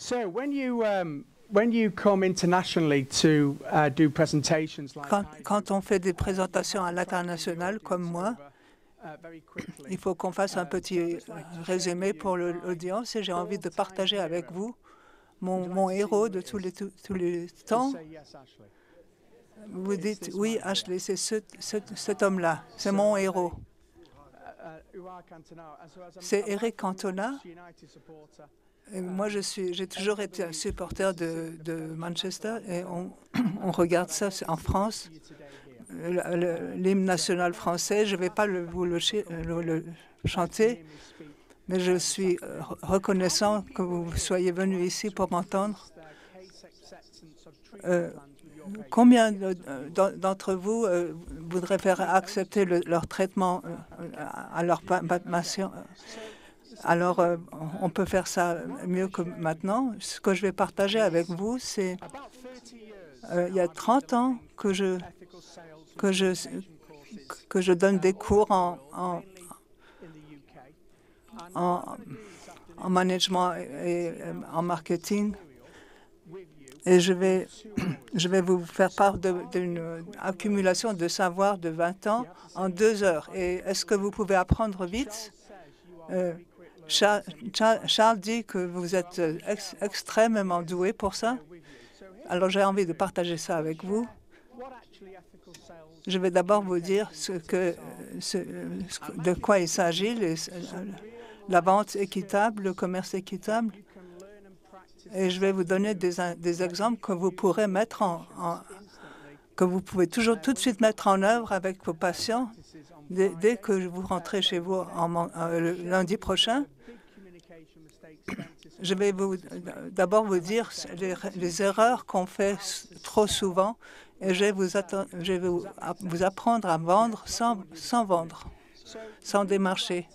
So when you come internationally to do presentations like Quand on fait des présentations à l'international comme moi, il faut qu'on fasse un petit résumé pour l'audience et j'ai envie de partager avec vous mon héros de tous les temps. Vous dites, oui, Ashley, c'est cet homme-là, c'est mon héros. C'est Eric Cantona. Et moi, j'ai toujours été un supporter de Manchester et on regarde ça en France. L'hymne national français, je ne vais pas vous le chanter, mais je suis reconnaissant que vous soyez venu ici pour m'entendre. Combien d'entre vous voudraient faire accepter leur traitement à leur patient? Alors, on peut faire ça mieux que maintenant. Ce que je vais partager avec vous, c'est il y a 30 ans que je donne des cours en management et en marketing. Et je vais vous faire part d'une accumulation de savoir de 20 ans en 2 heures. Et est-ce que vous pouvez apprendre vite? Charles dit que vous êtes extrêmement doué pour ça. Alors, j'ai envie de partager ça avec vous. Je vais d'abord vous dire de quoi il s'agit, la vente équitable, le commerce équitable. Et je vais vous donner des exemples que vous pourrez que vous pouvez toujours tout de suite mettre en œuvre avec vos patients dès que vous rentrez chez vous le lundi prochain. Je vais d'abord vous dire les erreurs qu'on fait trop souvent et je vais vous apprendre à vendre sans vendre, sans démarcher.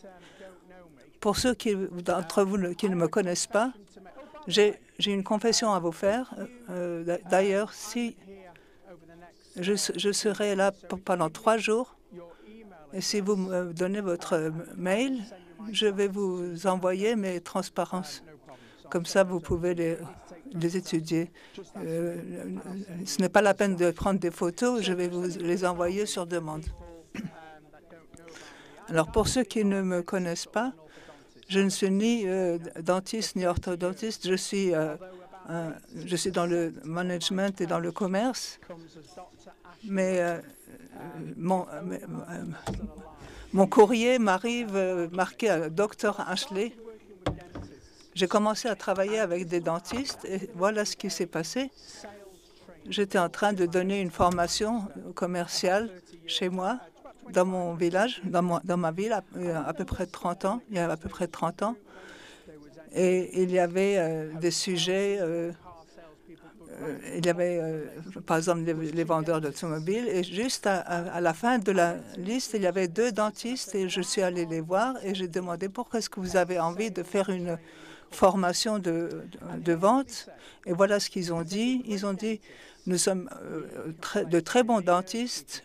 Pour ceux d'entre vous qui ne me connaissent pas, j'ai une confession à vous faire. D'ailleurs, si je serai là pendant 3 jours, et si vous me donnez votre mail, je vais vous envoyer mes transparences. Comme ça, vous pouvez les étudier. Ce n'est pas la peine de prendre des photos, je vais vous les envoyer sur demande. Alors, pour ceux qui ne me connaissent pas, je ne suis ni dentiste ni orthodontiste. Je suis dans le management et dans le commerce. Mais mon courrier m'arrive marqué Dr Ashley. J'ai commencé à travailler avec des dentistes et voilà ce qui s'est passé. J'étais en train de donner une formation commerciale chez moi, dans mon village, dans ma ville, il y a à peu près 30 ans. Et il y avait des sujets, il y avait par exemple les vendeurs d'automobiles. Et juste à la fin de la liste, il y avait 2 dentistes et je suis allée les voir et j'ai demandé pourquoi est-ce que vous avez envie de faire une formation de vente. Et voilà ce qu'ils ont dit. Ils ont dit, nous sommes de très bons dentistes.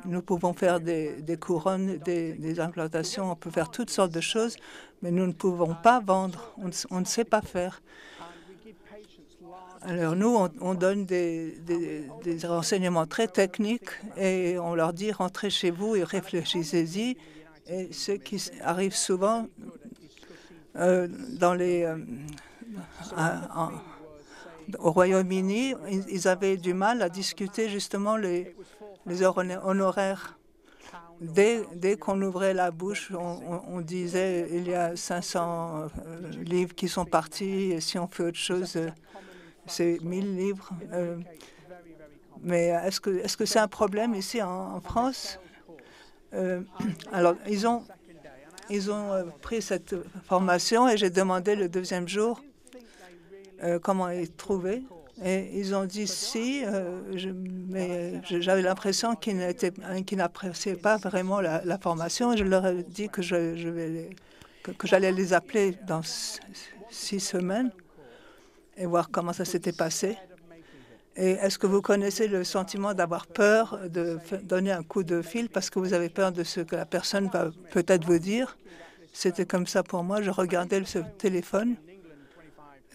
Nous pouvons faire des couronnes, des implantations, on peut faire toutes sortes de choses, mais nous ne pouvons pas vendre. On ne sait pas faire. Alors nous, on donne des renseignements très techniques et on leur dit rentrez chez vous et réfléchissez-y. Et ce qui arrive souvent au Royaume-Uni, ils avaient du mal à discuter justement les honoraires. Dès qu'on ouvrait la bouche, on disait il y a 500 livres qui sont partis et si on fait autre chose, c'est 1000 livres. Mais est-ce que c'est un problème ici en France? Alors, ils ont pris cette formation et j'ai demandé le 2e jour comment ils trouvaient. Et ils ont dit si, mais j'avais l'impression qu'ils n'appréciaient pas vraiment la formation. Et je leur ai dit que j'allais les appeler dans 6 semaines et voir comment ça s'était passé. Et est-ce que vous connaissez le sentiment d'avoir peur de donner un coup de fil parce que vous avez peur de ce que la personne va peut-être vous dire? C'était comme ça pour moi. Je regardais ce téléphone.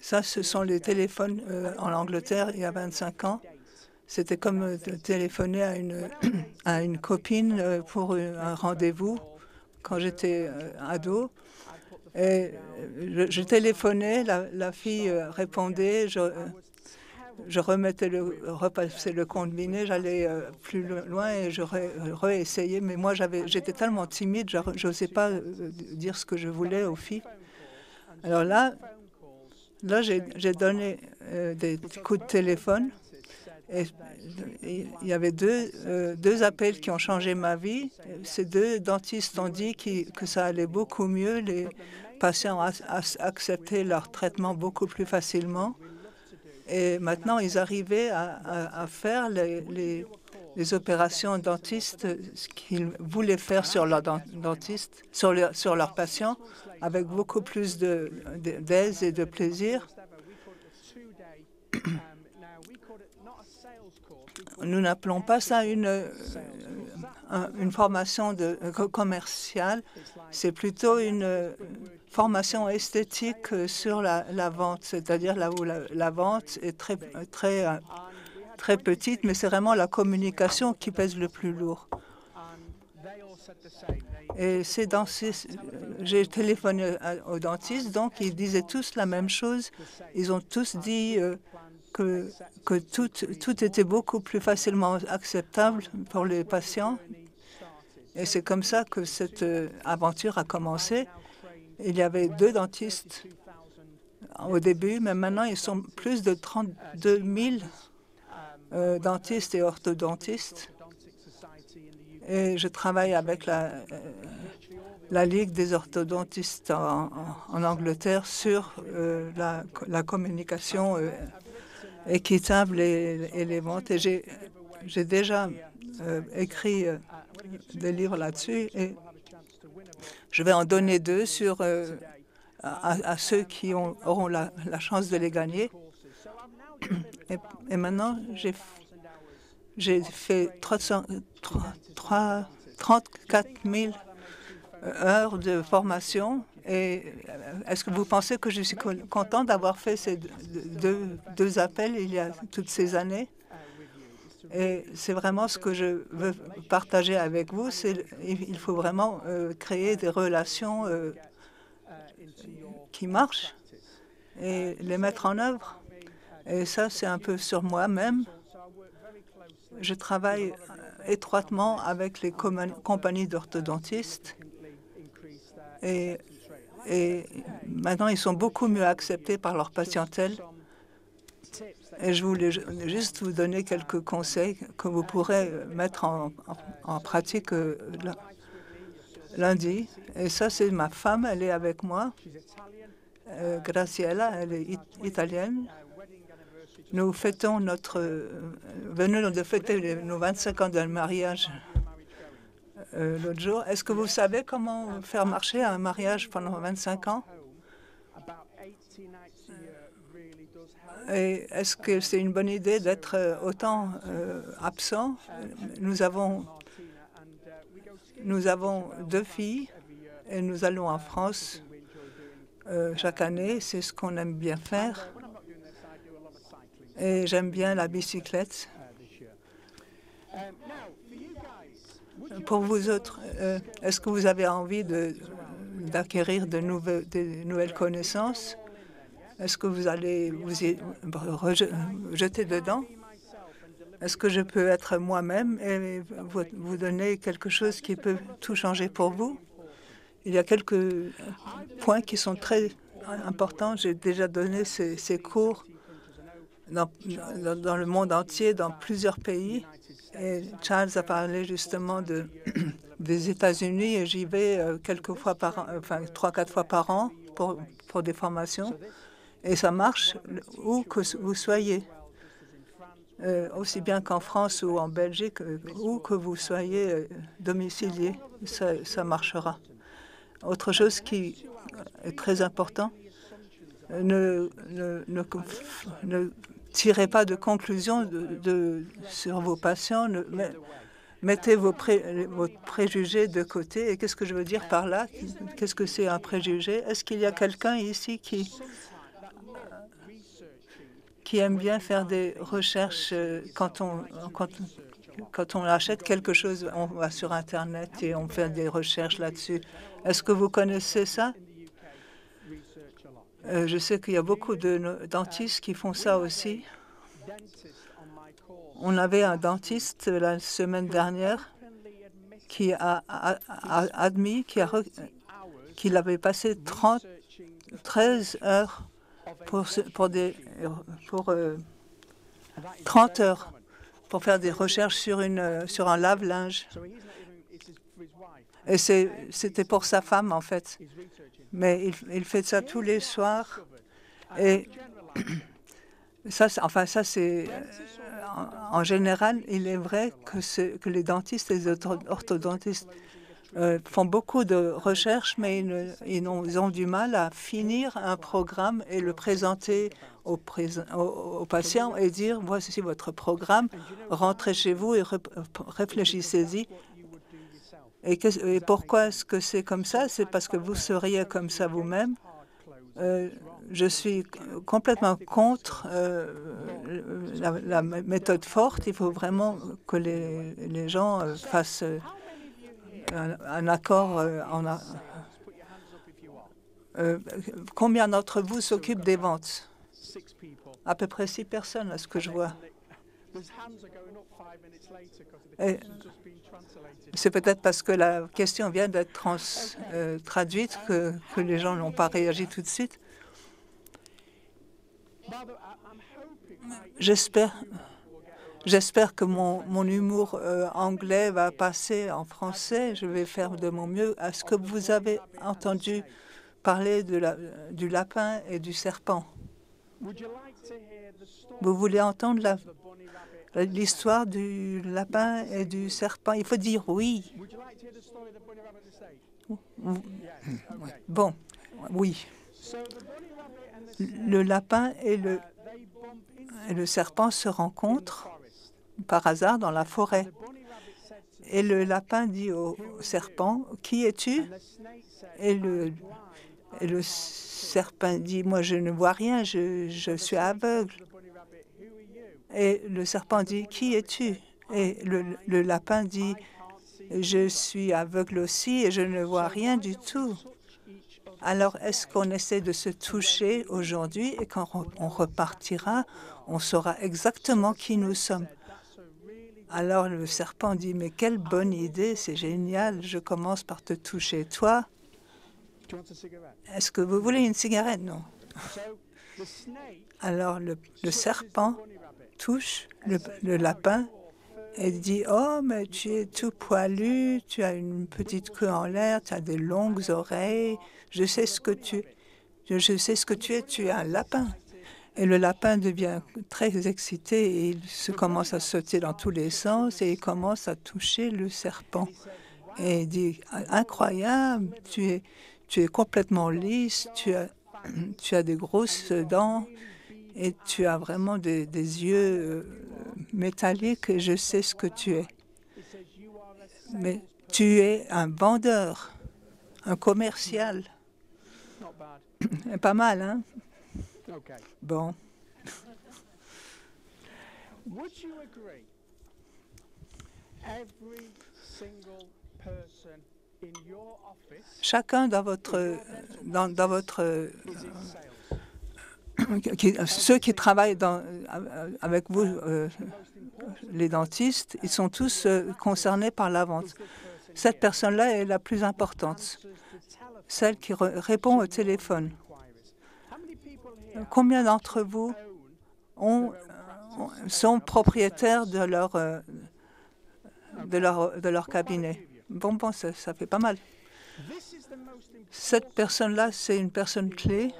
Ça, ce sont les téléphones en Angleterre il y a 25 ans. C'était comme téléphoner à une copine pour un rendez-vous quand j'étais ado. Et je téléphonais, la fille répondait, je repassais le combiné, j'allais plus loin et je réessayais. Mais moi, j'étais tellement timide, je n'osais pas dire ce que je voulais aux filles. Alors là, j'ai donné des coups de téléphone. Et il y avait deux appels qui ont changé ma vie. Ces deux dentistes ont dit que ça allait beaucoup mieux. Les patients acceptaient leur traitement beaucoup plus facilement. Et maintenant, ils arrivaient à faire les opérations dentistes, ce qu'ils voulaient faire sur leurs dentistes, sur leurs patients, avec beaucoup plus d'aise et de plaisir. Nous n'appelons pas ça une formation commerciale, c'est plutôt une formation esthétique sur la vente, c'est-à-dire là où la vente est très petite, mais c'est vraiment la communication qui pèse le plus lourd. Et j'ai téléphoné aux dentistes, donc ils disaient tous la même chose. Ils ont tous dit que tout était beaucoup plus facilement acceptable pour les patients. Et c'est comme ça que cette aventure a commencé. Il y avait 2 dentistes au début, mais maintenant, ils sont plus de 32 000 dentistes et orthodontistes. Et je travaille avec la Ligue des orthodontistes en Angleterre sur la communication équitable et les ventes. Et j'ai déjà écrit des livres là-dessus et je vais en donner 2 à ceux qui auront la chance de les gagner. Et maintenant, j'ai fait 34 000 heures de formation. Et est-ce que vous pensez que je suis content d'avoir fait ces deux appels il y a toutes ces années? Et c'est vraiment ce que je veux partager avec vous. Il faut vraiment créer des relations qui marchent et les mettre en œuvre. Et ça, c'est un peu sur moi-même. Je travaille étroitement avec les compagnies d'orthodontistes et maintenant, ils sont beaucoup mieux acceptés par leur patientèle. Et je voulais juste vous donner quelques conseils que vous pourrez mettre en pratique lundi. Et ça, c'est ma femme, elle est avec moi. Graciela, elle est italienne. Nous venons de fêter nos 25 ans de mariage l'autre jour. Est-ce que vous savez comment faire marcher un mariage pendant 25 ans? Et est-ce que c'est une bonne idée d'être autant absent? Nous avons 2 filles et nous allons en France chaque année. C'est ce qu'on aime bien faire. Et j'aime bien la bicyclette. Pour vous autres, est-ce que vous avez envie d'acquérir de nouvelles connaissances? Est-ce que vous allez vous y jeter dedans? Est-ce que je peux être moi-même et vous donner quelque chose qui peut tout changer pour vous? Il y a quelques points qui sont très importants. J'ai déjà donné ces cours dans le monde entier, dans plusieurs pays. Et Charles a parlé justement des États-Unis et j'y vais quelques fois par an, enfin 3-4 fois par an pour des formations. Et ça marche où que vous soyez, aussi bien qu'en France ou en Belgique, où que vous soyez domicilié, ça marchera. Autre chose qui est très important, ne tirez pas de conclusions sur vos patients, mettez vos préjugés de côté. Et qu'est-ce que je veux dire par là? Qu'est-ce que c'est un préjugé? Est-ce qu'il y a quelqu'un ici qui qui aiment bien faire des recherches quand on achète quelque chose, on va sur Internet et on fait des recherches là-dessus. Est-ce que vous connaissez ça? Je sais qu'il y a beaucoup de dentistes qui font ça aussi. On avait un dentiste la semaine dernière qui a admis qu'il avait passé 13 heures pour 30 heures pour faire des recherches sur un lave-linge. Et c'était pour sa femme, en fait. Mais il fait ça tous les soirs. Et ça, c'est en général, il est vrai que les dentistes et les orthodontistes font beaucoup de recherches, mais ils ont du mal à finir un programme et le présenter aux patients et dire « Voici votre programme, rentrez chez vous et réfléchissez-y ». Et pourquoi est-ce que c'est comme ça? C'est parce que vous seriez comme ça vous-même. Je suis complètement contre la méthode forte. Il faut vraiment que les gens fassent un accord. Combien d'entre vous s'occupent des ventes? À peu près 6 personnes, à ce que je vois. C'est peut-être parce que la question vient d'être traduite que les gens n'ont pas réagi tout de suite. J'espère que mon humour anglais va passer en français. Je vais faire de mon mieux. Est-ce que vous avez entendu parler du lapin et du serpent? Vous voulez entendre l'histoire du lapin et du serpent? Il faut dire oui. Bon, oui. Le lapin et le serpent se rencontrent par hasard dans la forêt. Et le lapin dit au serpent, « Qui es-tu » et le serpent dit, « Moi, je ne vois rien, je suis aveugle. » Et le serpent dit, « Qui es-tu » et le lapin dit, « Je suis aveugle aussi et je ne vois rien du tout. » Alors, est-ce qu'on essaie de se toucher aujourd'hui et quand on repartira, on saura exactement qui nous sommes? Alors le serpent dit, « Mais quelle bonne idée, c'est génial, je commence par te toucher. Toi, est-ce que vous voulez une cigarette? » Non. Alors le serpent touche le lapin et dit, « Oh, mais tu es tout poilu, tu as une petite queue en l'air, tu as des longues oreilles, je sais ce que tu es, tu es un lapin. » Et le lapin devient très excité et il commence à sauter dans tous les sens et il commence à toucher le serpent. Et il dit, « Incroyable, tu es complètement lisse, tu as des grosses dents et tu as vraiment des yeux métalliques et je sais ce que tu es. Mais tu es un vendeur, un commercial. » Pas mal, hein? Bon. Chacun dans votre ceux qui travaillent avec vous, les dentistes, ils sont tous concernés par la vente. Cette personne-là est la plus importante, celle qui répond au téléphone. Combien d'entre vous sont propriétaires de leur cabinet? Bon, ça fait pas mal. Cette personne-là, c'est une personne clé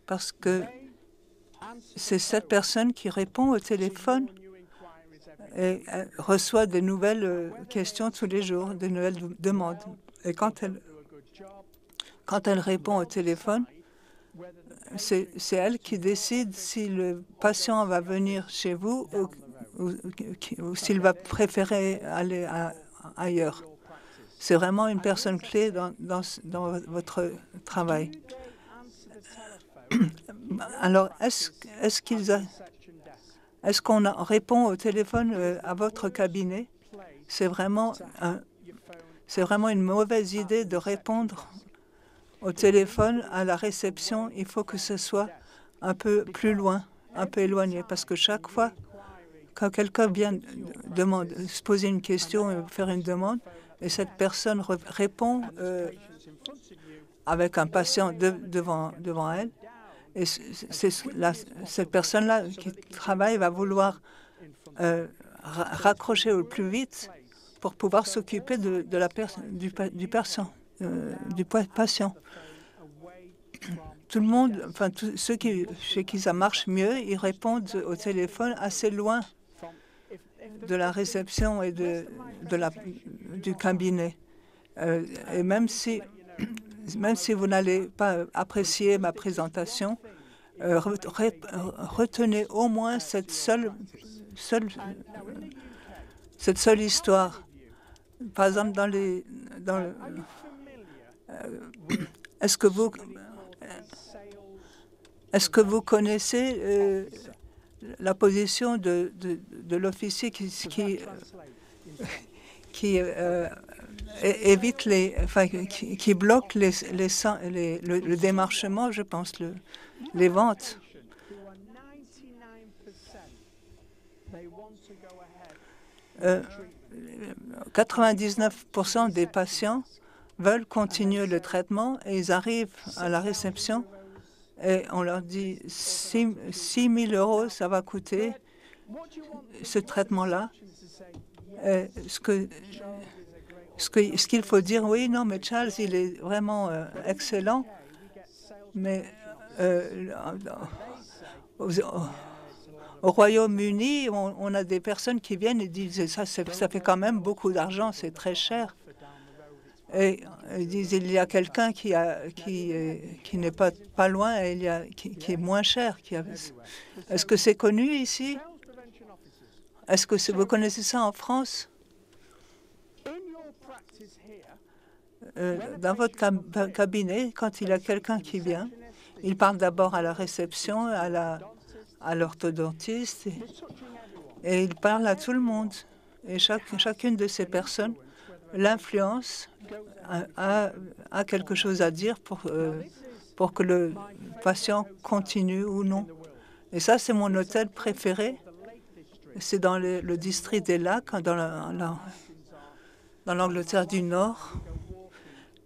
parce que c'est cette personne qui répond au téléphone et reçoit de nouvelles questions tous les jours, de nouvelles demandes. Et quand elle répond au téléphone, c'est elle qui décide si le patient va venir chez vous ou s'il va préférer aller ailleurs. C'est vraiment une personne clé dans votre travail. Alors, est-ce qu'on répond au téléphone à votre cabinet? C'est vraiment une mauvaise idée de répondre au téléphone à la réception. Il faut que ce soit un peu plus loin, un peu éloigné, parce que chaque fois quand quelqu'un vient se poser une question, faire une demande, et cette personne répond avec un patient devant elle, et cette personne-là qui travaille va vouloir raccrocher au plus vite pour pouvoir s'occuper du patient. Tout le monde, enfin ceux chez qui ça marche mieux, ils répondent au téléphone assez loin de la réception et du cabinet. Et même si vous n'allez pas apprécier ma présentation, retenez au moins cette seule histoire. Par exemple, est-ce que vous connaissez la position de l'officier qui évite qui bloque le démarchement, je pense, les ventes? 99% des patients veulent continuer le traitement et ils arrivent à la réception et on leur dit 6 000 €, ça va coûter ce traitement-là. Ce qu'il faut dire, oui, non, mais Charles, il est vraiment excellent, mais au Royaume-Uni, on a des personnes qui viennent et disent ça fait quand même beaucoup d'argent, c'est très cher. Et ils disent il y a quelqu'un qui n'est pas loin et qui est moins cher. Est-ce que c'est connu ici? Est-ce que vous connaissez ça en France? Dans votre cabinet, quand il y a quelqu'un qui vient, il parle d'abord à la réception, à l'orthodontiste, et il parle à tout le monde. Et chacune de ces personnes l'influence a quelque chose à dire pour que le patient continue ou non. Et ça, c'est mon hôtel préféré. C'est dans le district des Lacs, dans l'Angleterre du Nord.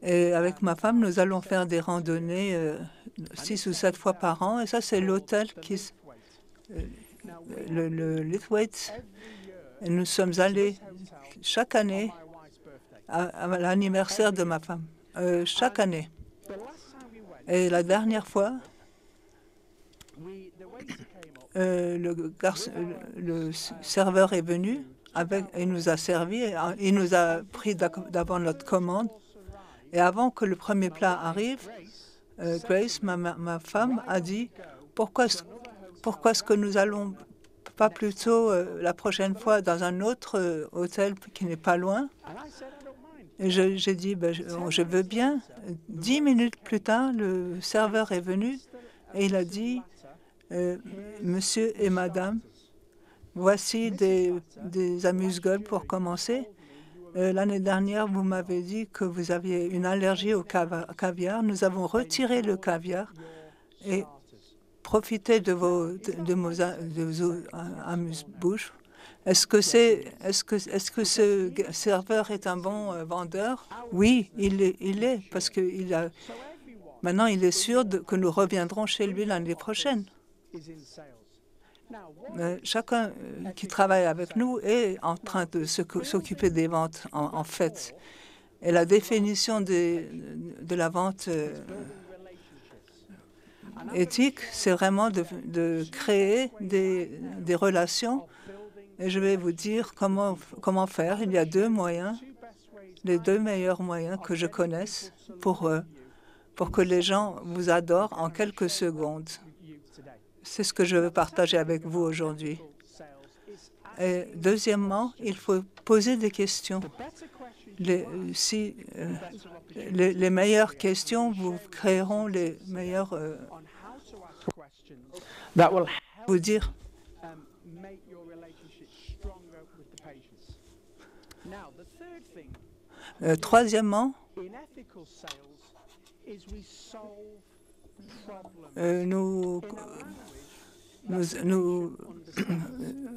Et avec ma femme, nous allons faire des randonnées 6 ou 7 fois par an. Et ça, c'est l'hôtel le Lithwaite. Et nous sommes allés chaque année à l'anniversaire de ma femme, chaque année. Et la dernière fois, le serveur est venu, il nous a servi, il nous a pris d'abord notre commande. Et avant que le premier plat arrive, Grace, ma femme, a dit pourquoi est-ce que nous allons pas plutôt la prochaine fois dans un autre hôtel qui n'est pas loin? Et j'ai dit je veux bien. 10 minutes plus tard, le serveur est venu et il a dit monsieur et madame, voici des amuse-gueules pour commencer. L'année dernière, vous m'avez dit que vous aviez une allergie au caviar. Nous avons retiré le caviar et profité de vos amuse-bouches. Est-ce que ce serveur est un bon vendeur? Oui, il est, parce que maintenant il est sûr que nous reviendrons chez lui l'année prochaine. Chacun qui travaille avec nous est en train de s'occuper des ventes, en fait. Et la définition de la vente éthique, c'est vraiment de créer des relations. Et je vais vous dire comment faire. Il y a 2 moyens, les 2 meilleurs moyens que je connaisse pour que les gens vous adorent en quelques secondes. C'est ce que je veux partager avec vous aujourd'hui. Et deuxièmement, il faut poser des questions. Les meilleures questions vous créeront les meilleures that will vous dire. make your relationship stronger with the patients. Now, the third thing Troisièmement, in ethical sales is we solve problems nous, in a language nous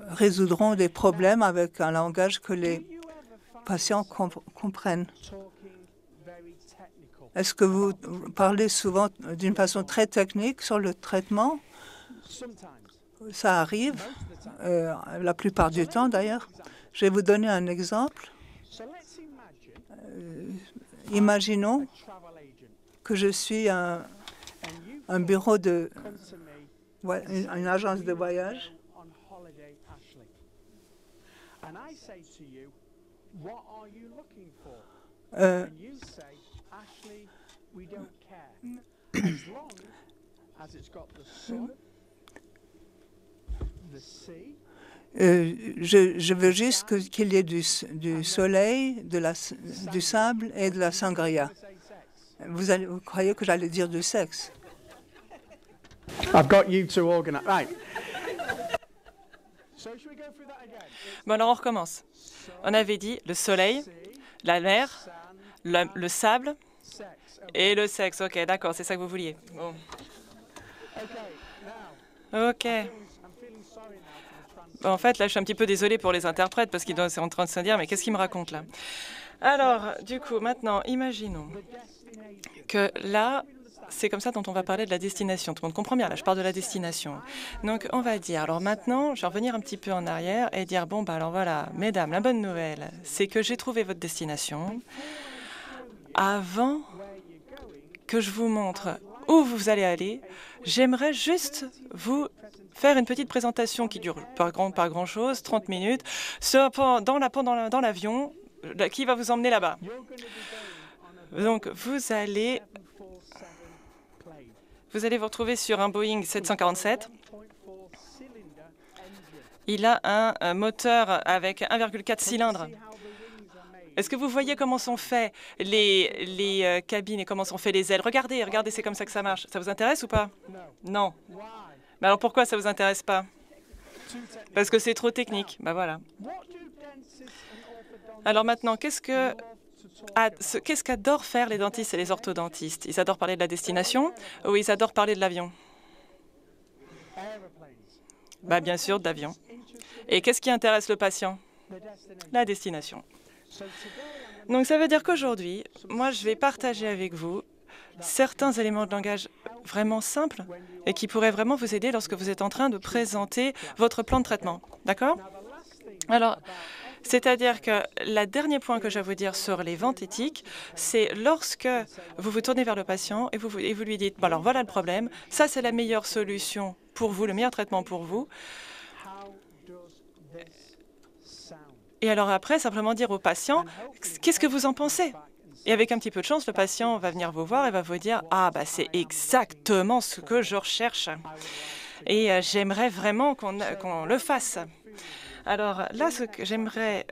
résoudrons des problèmes avec un langage que les you ever find patients comprennent. talking very technical. Est-ce que vous parlez souvent d'une façon très technique sur le traitement? Sometimes, Ça arrive, most of the time. la plupart du temps d'ailleurs. Je vais vous donner un exemple. So let's imagine Imaginons a travel agent que je suis and you un bureau de, come to me une agence de voyage on holiday, Ashley. And I say to you, what are you looking for? Euh, And you say, Ashley, we don't care. As long as it's got the sun, the sea, je veux juste qu'il y ait du soleil, du sable et de la sangria. say sex. Vous croyez que j'allais dire du sexe? I've got you to organize. Right. So should we go through that again? Bon, alors on recommence. On avait dit le soleil, la mer, Sun, le sable sex. et le sexe. Ok, d'accord, c'est ça que vous vouliez. Bon. Okay, now, Ok. I'm feeling sorry now for the En fait, là, je suis un petit peu désolée pour les interprètes parce qu'ils sont en train de se dire, mais qu'est-ce qu'ils me racontent là? Alors, du coup, maintenant, imaginons que là, c'est comme ça dont on va parler de la destination. Tout le monde comprend bien, là, je parle de la destination. Donc, on va dire, alors maintenant, je vais revenir un petit peu en arrière et dire, bon, bah alors voilà, mesdames, la bonne nouvelle, c'est que j'ai trouvé votre destination. Avant que je vous montre où vous allez aller, j'aimerais juste vous faire une petite présentation qui dure pas grand-chose, 30 minutes, dans l'avion qui va vous emmener là-bas. Donc, vous allez vous retrouver sur un Boeing 747. Il a un moteur avec 1,4 cylindres. Est-ce que vous voyez comment sont faits les cabines et comment sont faits les ailes? Regardez, c'est comme ça que ça marche. Ça vous intéresse ou pas? Non. Mais alors pourquoi ça vous intéresse pas? Parce que c'est trop technique. Bah voilà. Alors maintenant, qu'est-ce qu'adorent faire les dentistes et les orthodontistes? Ils adorent parler de la destination ou ils adorent parler de l'avion? Bah bien sûr, de l'avion. Et qu'est-ce qui intéresse le patient? La destination. Donc ça veut dire qu'aujourd'hui, moi je vais partager avec vous certains éléments de langage vraiment simples et qui pourraient vraiment vous aider lorsque vous êtes en train de présenter votre plan de traitement. D'accord? Alors, c'est-à-dire que le dernier point que je vais vous dire sur les ventes éthiques, c'est lorsque vous vous tournez vers le patient et vous lui dites, bon, alors voilà le problème, ça c'est la meilleure solution pour vous, le meilleur traitement pour vous. Et alors après, simplement dire au patient, qu'est-ce que vous en pensez? Et avec un petit peu de chance, le patient va venir vous voir et va vous dire, ah bah c'est exactement ce que je recherche. Et j'aimerais vraiment qu'on le fasse. Alors là, ce que j'aimerais,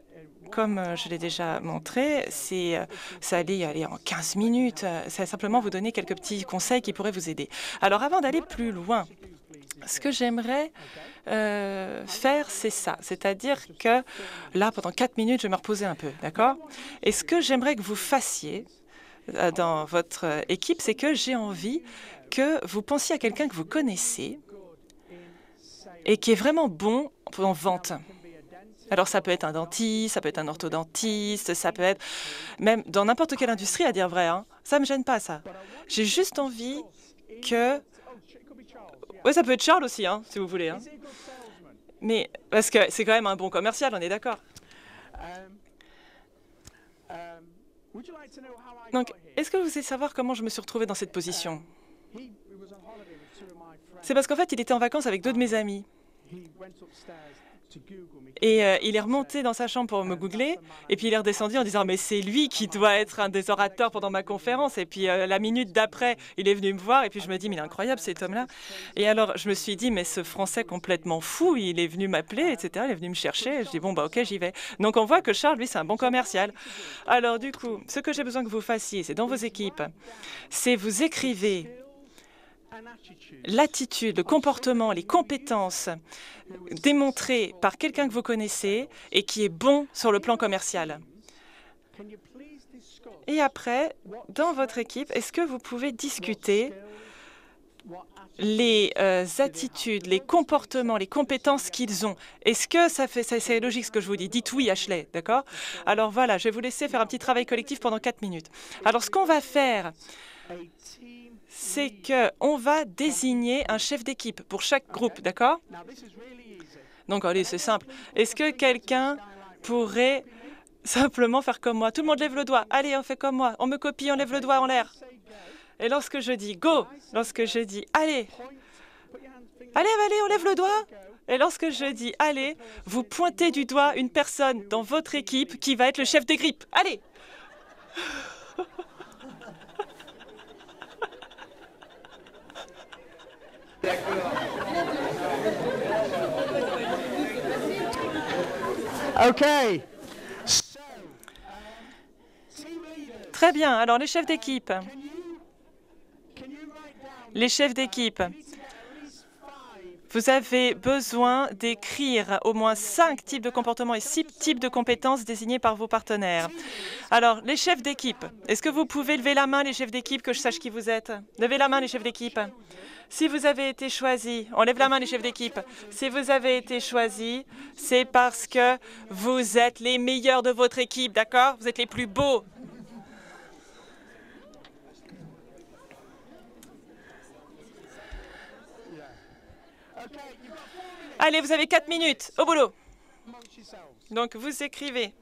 comme je l'ai déjà montré, c'est ça allait aller en 15 minutes. C'est simplement vous donner quelques petits conseils qui pourraient vous aider. Alors avant d'aller plus loin, ce que j'aimerais faire, c'est ça. C'est-à-dire que là, pendant 4 minutes, je vais me reposer un peu, d'accord? Et ce que j'aimerais que vous fassiez dans votre équipe, c'est que j'ai envie que vous pensiez à quelqu'un que vous connaissez et qui est vraiment bon en vente. Alors, ça peut être un dentiste, ça peut être un orthodontiste, ça peut être même dans n'importe quelle industrie, à dire vrai. Hein. Ça ne me gêne pas, ça. J'ai juste envie que... Oui, ça peut être Charles aussi, hein, si vous voulez. Hein. Mais parce que c'est quand même un bon commercial, on est d'accord. Donc, est-ce que vous voulez savoir comment je me suis retrouvée dans cette position? C'est parce qu'en fait, il était en vacances avec 2 de mes amis. Et il est remonté dans sa chambre pour me googler, et puis il est redescendu en disant « Mais c'est lui qui doit être un des orateurs pendant ma conférence ». Et puis la minute d'après, il est venu me voir, et puis je me dis « Mais il est incroyable cet homme-là ». Et alors je me suis dit « Mais ce Français complètement fou, il est venu m'appeler, etc. Il est venu me chercher ». Et je dis « Bon, bah ok, j'y vais ». Donc on voit que Charles, lui, c'est un bon commercial. Alors du coup, ce que j'ai besoin que vous fassiez, c'est dans vos équipes, c'est vous écrivez l'attitude, le comportement, les compétences démontrées par quelqu'un que vous connaissez et qui est bon sur le plan commercial. Et après, dans votre équipe, est-ce que vous pouvez discuter les attitudes, les comportements, les compétences qu'ils ont? Est-ce que c'est logique ce que je vous dis? Dites oui, Ashley, d'accord? Alors voilà, je vais vous laisser faire un petit travail collectif pendant 4 minutes. Alors ce qu'on va faire, c'est qu'on va désigner un chef d'équipe pour chaque groupe, d'accord? Donc allez, c'est simple. Est-ce que quelqu'un pourrait simplement faire comme moi? Tout le monde lève le doigt. Allez, on fait comme moi. On me copie, on lève le doigt en l'air. Et lorsque je dis go, lorsque je dis allez, allez, on lève le doigt. Et lorsque je dis allez, vous pointez du doigt une personne dans votre équipe qui va être le chef des grippes. Allez. OK. Très bien. Alors, les chefs d'équipe. Les chefs d'équipe. Vous avez besoin d'écrire au moins 5 types de comportements et 6 types de compétences désignés par vos partenaires. Alors, les chefs d'équipe, est-ce que vous pouvez lever la main, les chefs d'équipe, que je sache qui vous êtes? Levez la main, les chefs d'équipe. Si vous avez été choisi, on lève la main, les chefs d'équipe. Si vous avez été choisi, c'est parce que vous êtes les meilleurs de votre équipe, d'accord? Vous êtes les plus beaux. Allez, vous avez 4 minutes, au boulot. Donc, vous écrivez.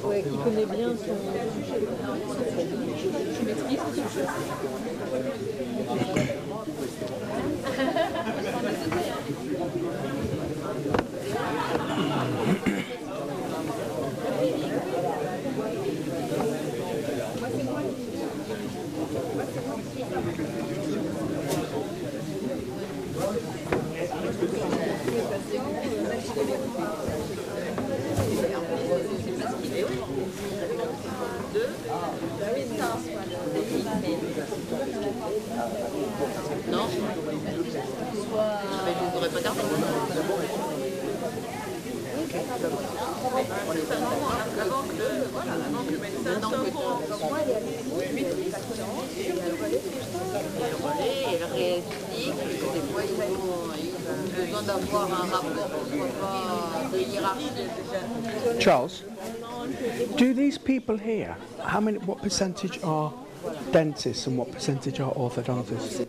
Ouais, qui connaît bien son... Non. Mais je ne voudrais pas garder. Avant que le médecin soit au courant. Et elle réexplique que des fois ils ont besoin d'avoir un rapport de hiérarchie. Charles, do these people here, what percentage are dentists and what percentage are orthodontists?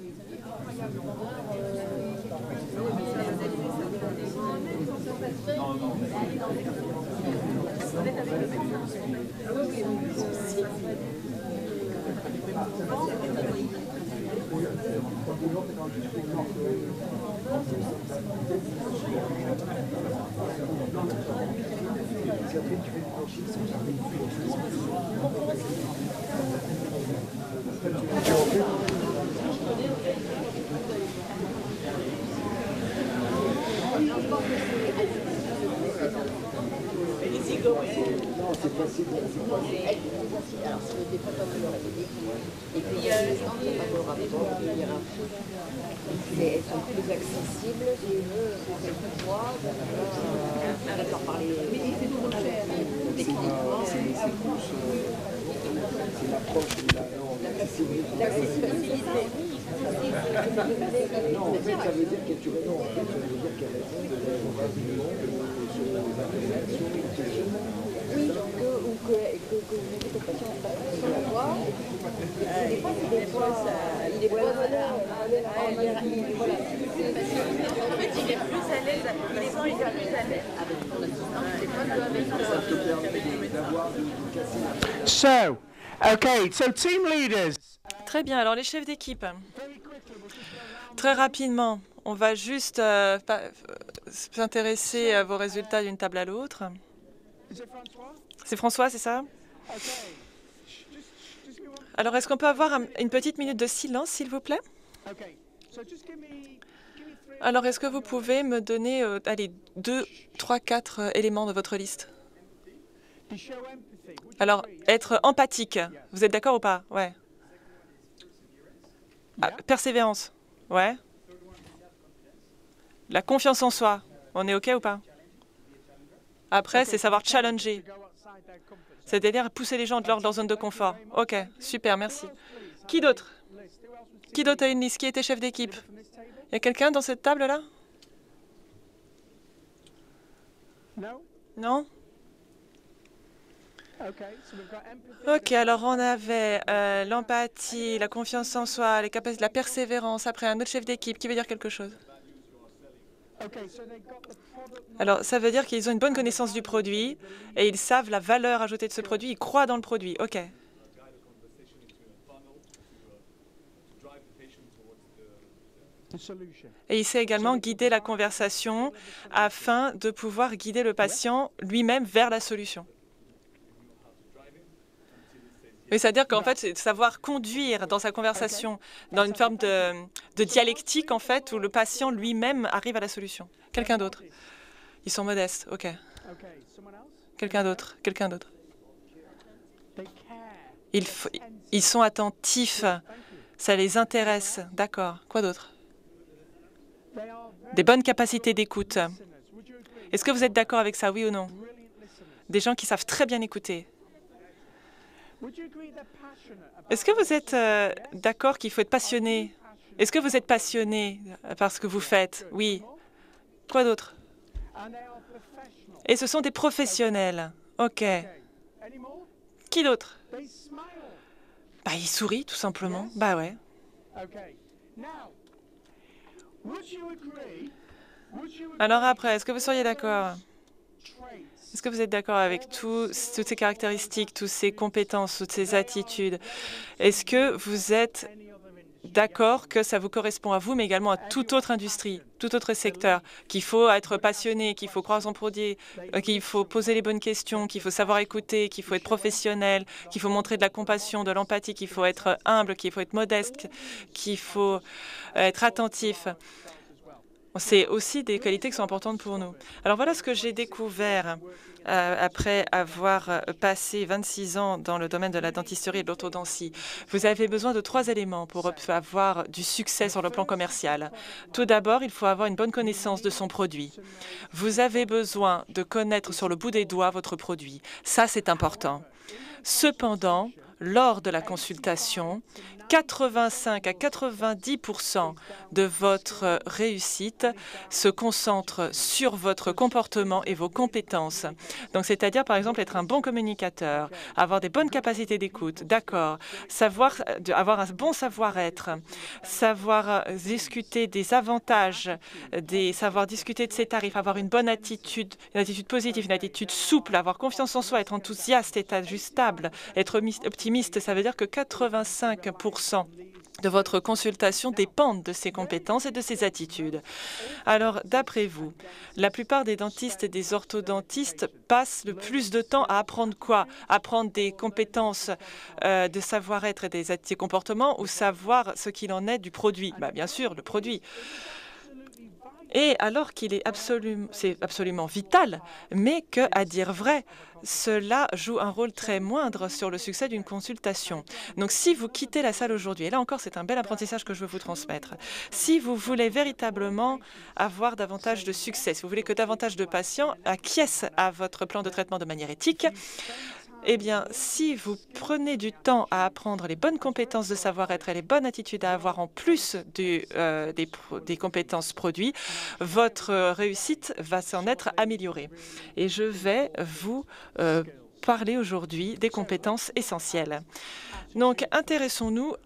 Alors, c'est le dépôt comme je l'aurais dit. Et puis, il y a pas de rapport de hiérarchie. Elles sont plus accessibles, si tu veux, pour quelquefois. D'accord, par les... Techniquement, c'est l'approche de la facilité. Non, en fait, ça veut dire qu'elle répond. En fait, ça veut dire qu'elle répond rapidement sur les actions. Oui, ou que vous mettez votre patient sur la voie. Des fois, il est pas voilà. En fait, il est plus à l'aise. Il est plus à l'aise avec son assistant. C'est pas avec Ça te permet d'avoir de casser la... So, okay, so team leaders. Très bien, alors les chefs d'équipe. Très rapidement, on va juste s'intéresser à vos résultats d'une table à l'autre. C'est François, c'est ça? Alors, est-ce qu'on peut avoir une petite minute de silence, s'il vous plaît? Alors, est-ce que vous pouvez me donner, allez, 2, 3, 4 éléments de votre liste? Alors, être empathique, vous êtes d'accord ou pas? Ouais. Ah, persévérance, ouais. La confiance en soi, on est OK ou pas? Après, c'est savoir challenger. C'est-à-dire pousser les gens de leur zone de confort. OK, super, merci. Qui d'autre? Qui d'autre a une liste? Qui était chef d'équipe? Il y a quelqu'un dans cette table-là? Non? OK, alors on avait l'empathie, la confiance en soi, les capacités, la persévérance. Après, un autre chef d'équipe qui veut dire quelque chose. Alors, ça veut dire qu'ils ont une bonne connaissance du produit et ils savent la valeur ajoutée de ce produit, ils croient dans le produit. OK. Et il sait également guider la conversation afin de pouvoir guider le patient lui-même vers la solution. Mais c'est-à-dire qu'en fait, c'est de savoir conduire dans sa conversation, dans une forme de dialectique, en fait, où le patient lui-même arrive à la solution. Quelqu'un d'autre? Ils sont modestes, OK. Quelqu'un d'autre? Quelqu'un d'autre? Ils sont attentifs, ça les intéresse. D'accord. Quoi d'autre? Des bonnes capacités d'écoute. Est-ce que vous êtes d'accord avec ça, oui ou non? Des gens qui savent très bien écouter. Est-ce que vous êtes d'accord qu'il faut être passionné? Est-ce que vous êtes passionné par ce que vous faites? Oui. Quoi d'autre? Et ce sont des professionnels. OK. Qui d'autre? Bah, ils sourient, tout simplement. Bah ouais. Alors après, est-ce que vous seriez d'accord? Est-ce que vous êtes d'accord avec toutes ces caractéristiques, toutes ces compétences, toutes ces attitudes? Est-ce que vous êtes d'accord que ça vous correspond à vous, mais également à toute autre industrie, tout autre secteur, qu'il faut être passionné, qu'il faut croire en son produit, qu'il faut poser les bonnes questions, qu'il faut savoir écouter, qu'il faut être professionnel, qu'il faut montrer de la compassion, de l'empathie, qu'il faut être humble, qu'il faut être modeste, qu'il faut être attentif? C'est aussi des qualités qui sont importantes pour nous. Alors voilà ce que j'ai découvert après avoir passé 26 ans dans le domaine de la dentisterie et de l'orthodontie. Vous avez besoin de 3 éléments pour avoir du succès sur le plan commercial. Tout d'abord, il faut avoir une bonne connaissance de son produit. Vous avez besoin de connaître sur le bout des doigts votre produit. Ça, c'est important. Cependant, lors de la consultation, 85 à 90% de votre réussite se concentre sur votre comportement et vos compétences. Donc, c'est-à-dire, par exemple, être un bon communicateur, avoir des bonnes capacités d'écoute, d'accord, avoir un bon savoir-être, savoir discuter des avantages, savoir discuter de ses tarifs, avoir une bonne attitude, une attitude positive, une attitude souple, avoir confiance en soi, être enthousiaste, être ajustable, être optimiste. Ça veut dire que 85% de votre consultation dépendent de ces compétences et de ces attitudes. Alors, d'après vous, la plupart des dentistes et des orthodontistes passent le plus de temps à apprendre quoi? Apprendre des compétences de savoir-être et des comportements ou savoir ce qu'il en est du produit? Bah, bien sûr, le produit. Et alors qu'il est absolument vital, mais que, à dire vrai, cela joue un rôle très moindre sur le succès d'une consultation. Donc, si vous quittez la salle aujourd'hui, et là encore, c'est un bel apprentissage que je veux vous transmettre, si vous voulez véritablement avoir davantage de succès, si vous voulez que davantage de patients acquiescent à votre plan de traitement de manière éthique, Eh bien, si vous prenez du temps à apprendre les bonnes compétences de savoir-être et les bonnes attitudes à avoir en plus des compétences produits, votre réussite va s'en être améliorée. Et je vais vous parler aujourd'hui des compétences essentielles. Donc, intéressons-nous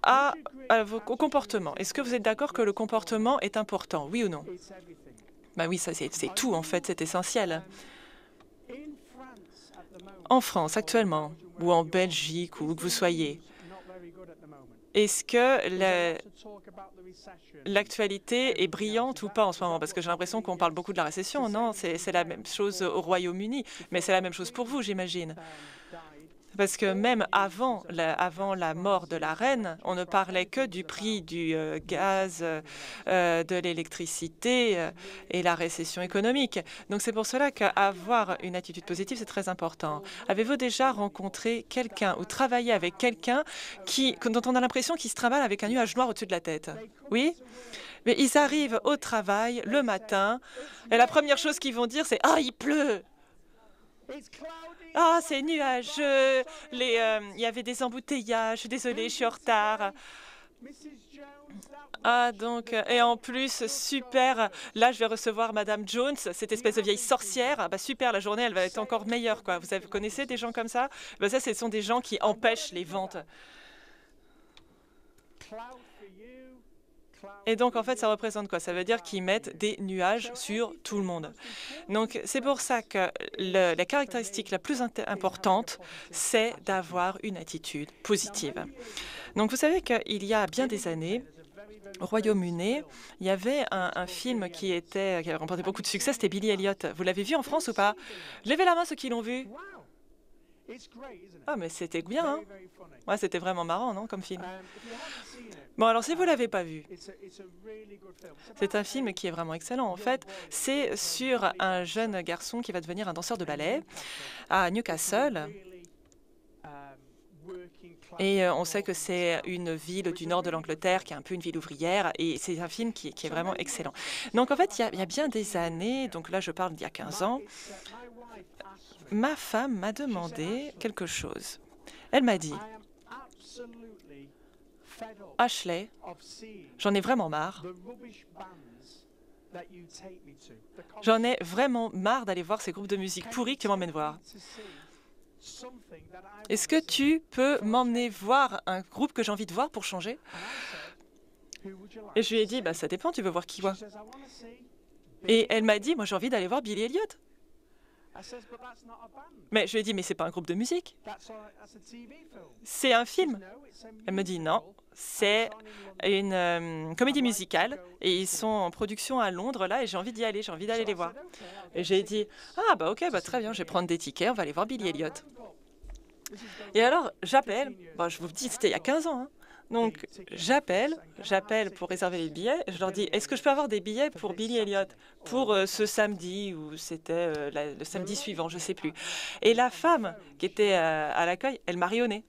au comportement. Est-ce que vous êtes d'accord que le comportement est important, oui ou non? Ben oui, ça c'est tout en fait, c'est essentiel. En France, actuellement, ou en Belgique, ou où que vous soyez, est-ce que l'actualité est brillante ou pas en ce moment? Parce que j'ai l'impression qu'on parle beaucoup de la récession. Non, c'est la même chose au Royaume-Uni, mais c'est la même chose pour vous, j'imagine. Parce que même avant la mort de la reine, on ne parlait que du prix du gaz, de l'électricité et la récession économique. Donc c'est pour cela qu'avoir une attitude positive, c'est très important. Avez-vous déjà rencontré quelqu'un ou travaillé avec quelqu'un dont on a l'impression qu'il se trimballe avec un nuage noir au-dessus de la tête? Oui? Mais ils arrivent au travail le matin et la première chose qu'ils vont dire, c'est « Ah, il pleut !» Ah, c'est nuageux. Il y avait des embouteillages. Je suis désolée, je suis en retard. Ah, donc, et en plus, super. Là, je vais recevoir Madame Jones, cette espèce de vieille sorcière. Ah, bah, super, la journée, elle va être encore meilleure, quoi. Vous connaissez des gens comme ça? Bah, ça, ce sont des gens qui empêchent les ventes. Et donc, en fait, ça représente quoi? Ça veut dire qu'ils mettent des nuages sur tout le monde. Donc, c'est pour ça que la caractéristique la plus importante, c'est d'avoir une attitude positive. Donc, vous savez qu'il y a bien des années, au Royaume-Uni, il y avait un film qui avait remporté beaucoup de succès, c'était Billy Elliot. Vous l'avez vu en France ou pas? Levez la main ceux qui l'ont vu. Ah, mais c'était bien, hein? Ouais, c'était vraiment marrant, non, comme film? Bon, alors si vous ne l'avez pas vu, c'est un film qui est vraiment excellent. En fait, c'est sur un jeune garçon qui va devenir un danseur de ballet à Newcastle. Et on sait que c'est une ville du nord de l'Angleterre, qui est un peu une ville ouvrière, et c'est un film qui est vraiment excellent. Donc en fait, il y a bien des années, donc là je parle d'il y a 15 ans, ma femme m'a demandé quelque chose. Elle m'a dit, Ashley, j'en ai vraiment marre. J'en ai vraiment marre d'aller voir ces groupes de musique pourris que tu m'emmènes voir. Est-ce que tu peux m'emmener voir un groupe que j'ai envie de voir pour changer? Et je lui ai dit, bah, ça dépend, tu veux voir qui, quoi? Et elle m'a dit, moi j'ai envie d'aller voir Billy Elliot. Mais je lui ai dit, mais c'est pas un groupe de musique. C'est un film. Elle me dit, non, c'est une comédie musicale et ils sont en production à Londres, là, et j'ai envie d'y aller, j'ai envie d'aller les voir. Et j'ai dit, ah bah ok, bah, très bien, je vais prendre des tickets, on va aller voir Billy Elliot. Et alors, j'appelle, bon, je vous dis, c'était il y a 15 ans, hein. Donc, j'appelle pour réserver les billets. Je leur dis, est-ce que je peux avoir des billets pour Billy Elliot pour ce samedi, ou c'était le samedi suivant, je ne sais plus. Et la femme qui était à l'accueil, elle m'a rayonné.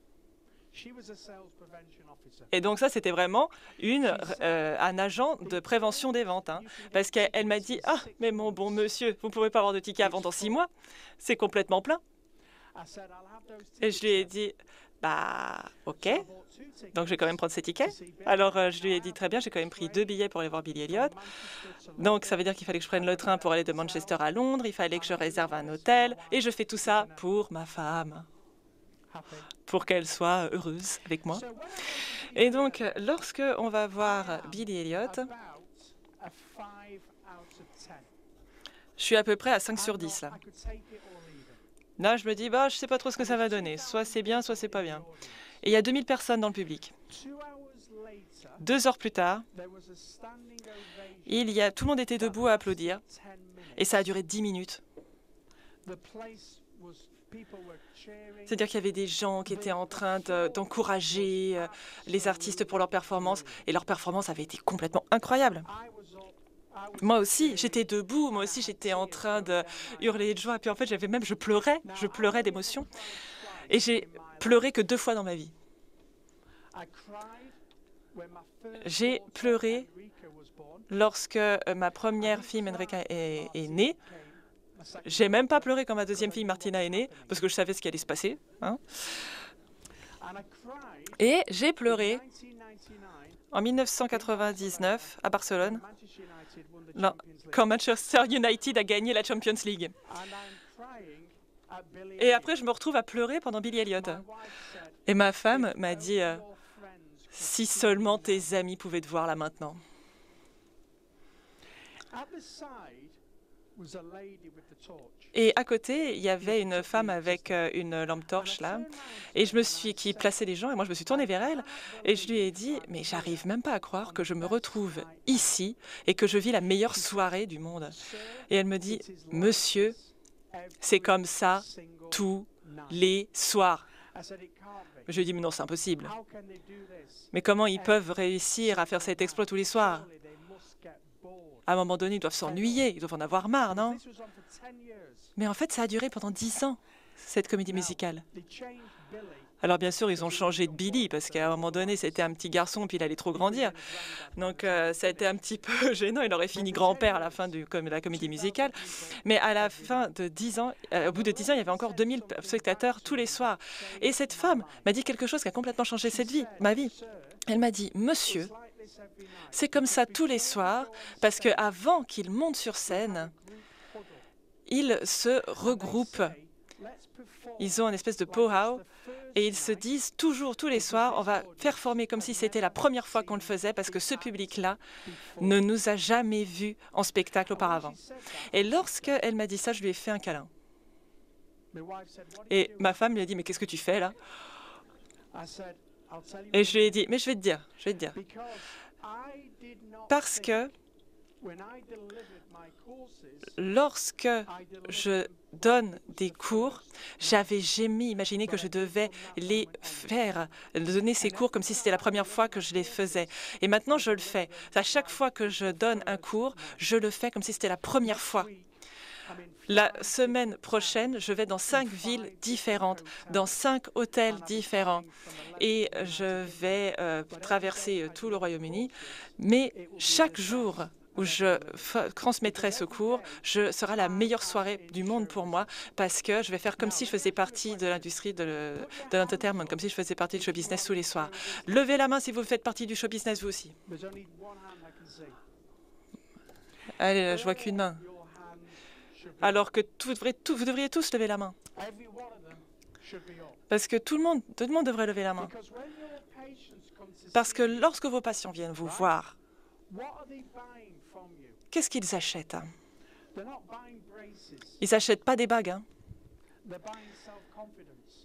Et donc ça, c'était vraiment un agent de prévention des ventes. Hein, parce qu'elle m'a dit, ah, mais mon bon monsieur, vous ne pouvez pas avoir de ticket avant dans 6 mois. C'est complètement plein. Et je lui ai dit, bah, ok. Donc, je vais quand même prendre ces tickets. Alors, je lui ai dit, très bien, j'ai quand même pris 2 billets pour aller voir Billy Elliot. Donc, ça veut dire qu'il fallait que je prenne le train pour aller de Manchester à Londres. Il fallait que je réserve un hôtel. Et je fais tout ça pour ma femme, pour qu'elle soit heureuse avec moi. Et donc, lorsque on va voir Billy Elliot, je suis à peu près à 5 sur 10, là. Là, je me dis, bah, je ne sais pas trop ce que ça va donner. Soit c'est bien, soit c'est pas bien. Et il y a 2000 personnes dans le public. 2 heures plus tard, tout le monde était debout à applaudir. Et ça a duré 10 minutes. C'est-à-dire qu'il y avait des gens qui étaient en train d'encourager les artistes pour leur performance. Et leur performance avait été complètement incroyable. Moi aussi, j'étais debout, moi aussi, j'étais en train de hurler de joie. Puis en fait, je pleurais d'émotion. Et j'ai pleuré que 2 fois dans ma vie. J'ai pleuré lorsque ma première fille, Enrica, est née. J'ai même pas pleuré quand ma deuxième fille Martina est née, parce que je savais ce qui allait se passer. Hein. Et j'ai pleuré en 1999 à Barcelone, quand Manchester United a gagné la Champions League. Et après, je me retrouve à pleurer pendant Billy Elliot. Et ma femme m'a dit si seulement tes amis pouvaient te voir là maintenant. Et à côté, il y avait une femme avec une lampe torche là, et qui plaçait les gens, et moi je me suis tournée vers elle, et je lui ai dit « Mais j'arrive même pas à croire que je me retrouve ici et que je vis la meilleure soirée du monde. » Et elle me dit « Monsieur, c'est comme ça tous les soirs. » Je lui ai dit « Mais non, c'est impossible. Mais comment ils peuvent réussir à faire cet exploit tous les soirs? À un moment donné, ils doivent s'ennuyer, ils doivent en avoir marre, non? » Mais en fait, ça a duré pendant 10 ans, cette comédie musicale. Alors bien sûr, ils ont changé de Billy, parce qu'à un moment donné, c'était un petit garçon, puis il allait trop grandir. Donc ça a été un petit peu gênant, il aurait fini grand-père à la fin de la comédie musicale. Mais à la fin de 10 ans, au bout de 10 ans, il y avait encore 2000 spectateurs tous les soirs. Et cette femme m'a dit quelque chose qui a complètement changé ma vie. Elle m'a dit « Monsieur, c'est comme ça tous les soirs, parce qu'avant qu'ils montent sur scène, ils se regroupent. Ils ont une espèce de powwow et ils se disent toujours, tous les soirs, on va performer comme si c'était la première fois qu'on le faisait parce que ce public-là ne nous a jamais vus en spectacle auparavant. » Et lorsqu'elle m'a dit ça, je lui ai fait un câlin. Et ma femme lui a dit « Mais qu'est-ce que tu fais là ?» Et je lui ai dit « Mais je vais te dire. Parce que lorsque je donne des cours, j'avais jamais imaginé que je devais donner ces cours comme si c'était la première fois que je les faisais. Et maintenant, je le fais. À chaque fois que je donne un cours, je le fais comme si c'était la première fois. La semaine prochaine, je vais dans 5 villes différentes, dans 5 hôtels différents. Et je vais traverser tout le Royaume-Uni. Mais chaque jour où je transmettrai ce cours, sera la meilleure soirée du monde pour moi parce que je vais faire comme si je faisais partie de l'industrie de l'entertainment, comme si je faisais partie du show business tous les soirs. Levez la main si vous faites partie du show business, vous aussi. Allez, je vois qu'une main. Alors que vous devriez tous lever la main. Parce que tout le monde devrait lever la main. Parce que lorsque vos patients viennent vous voir, qu'est-ce qu'ils achètent? Ils n'achètent pas des bagues. Hein.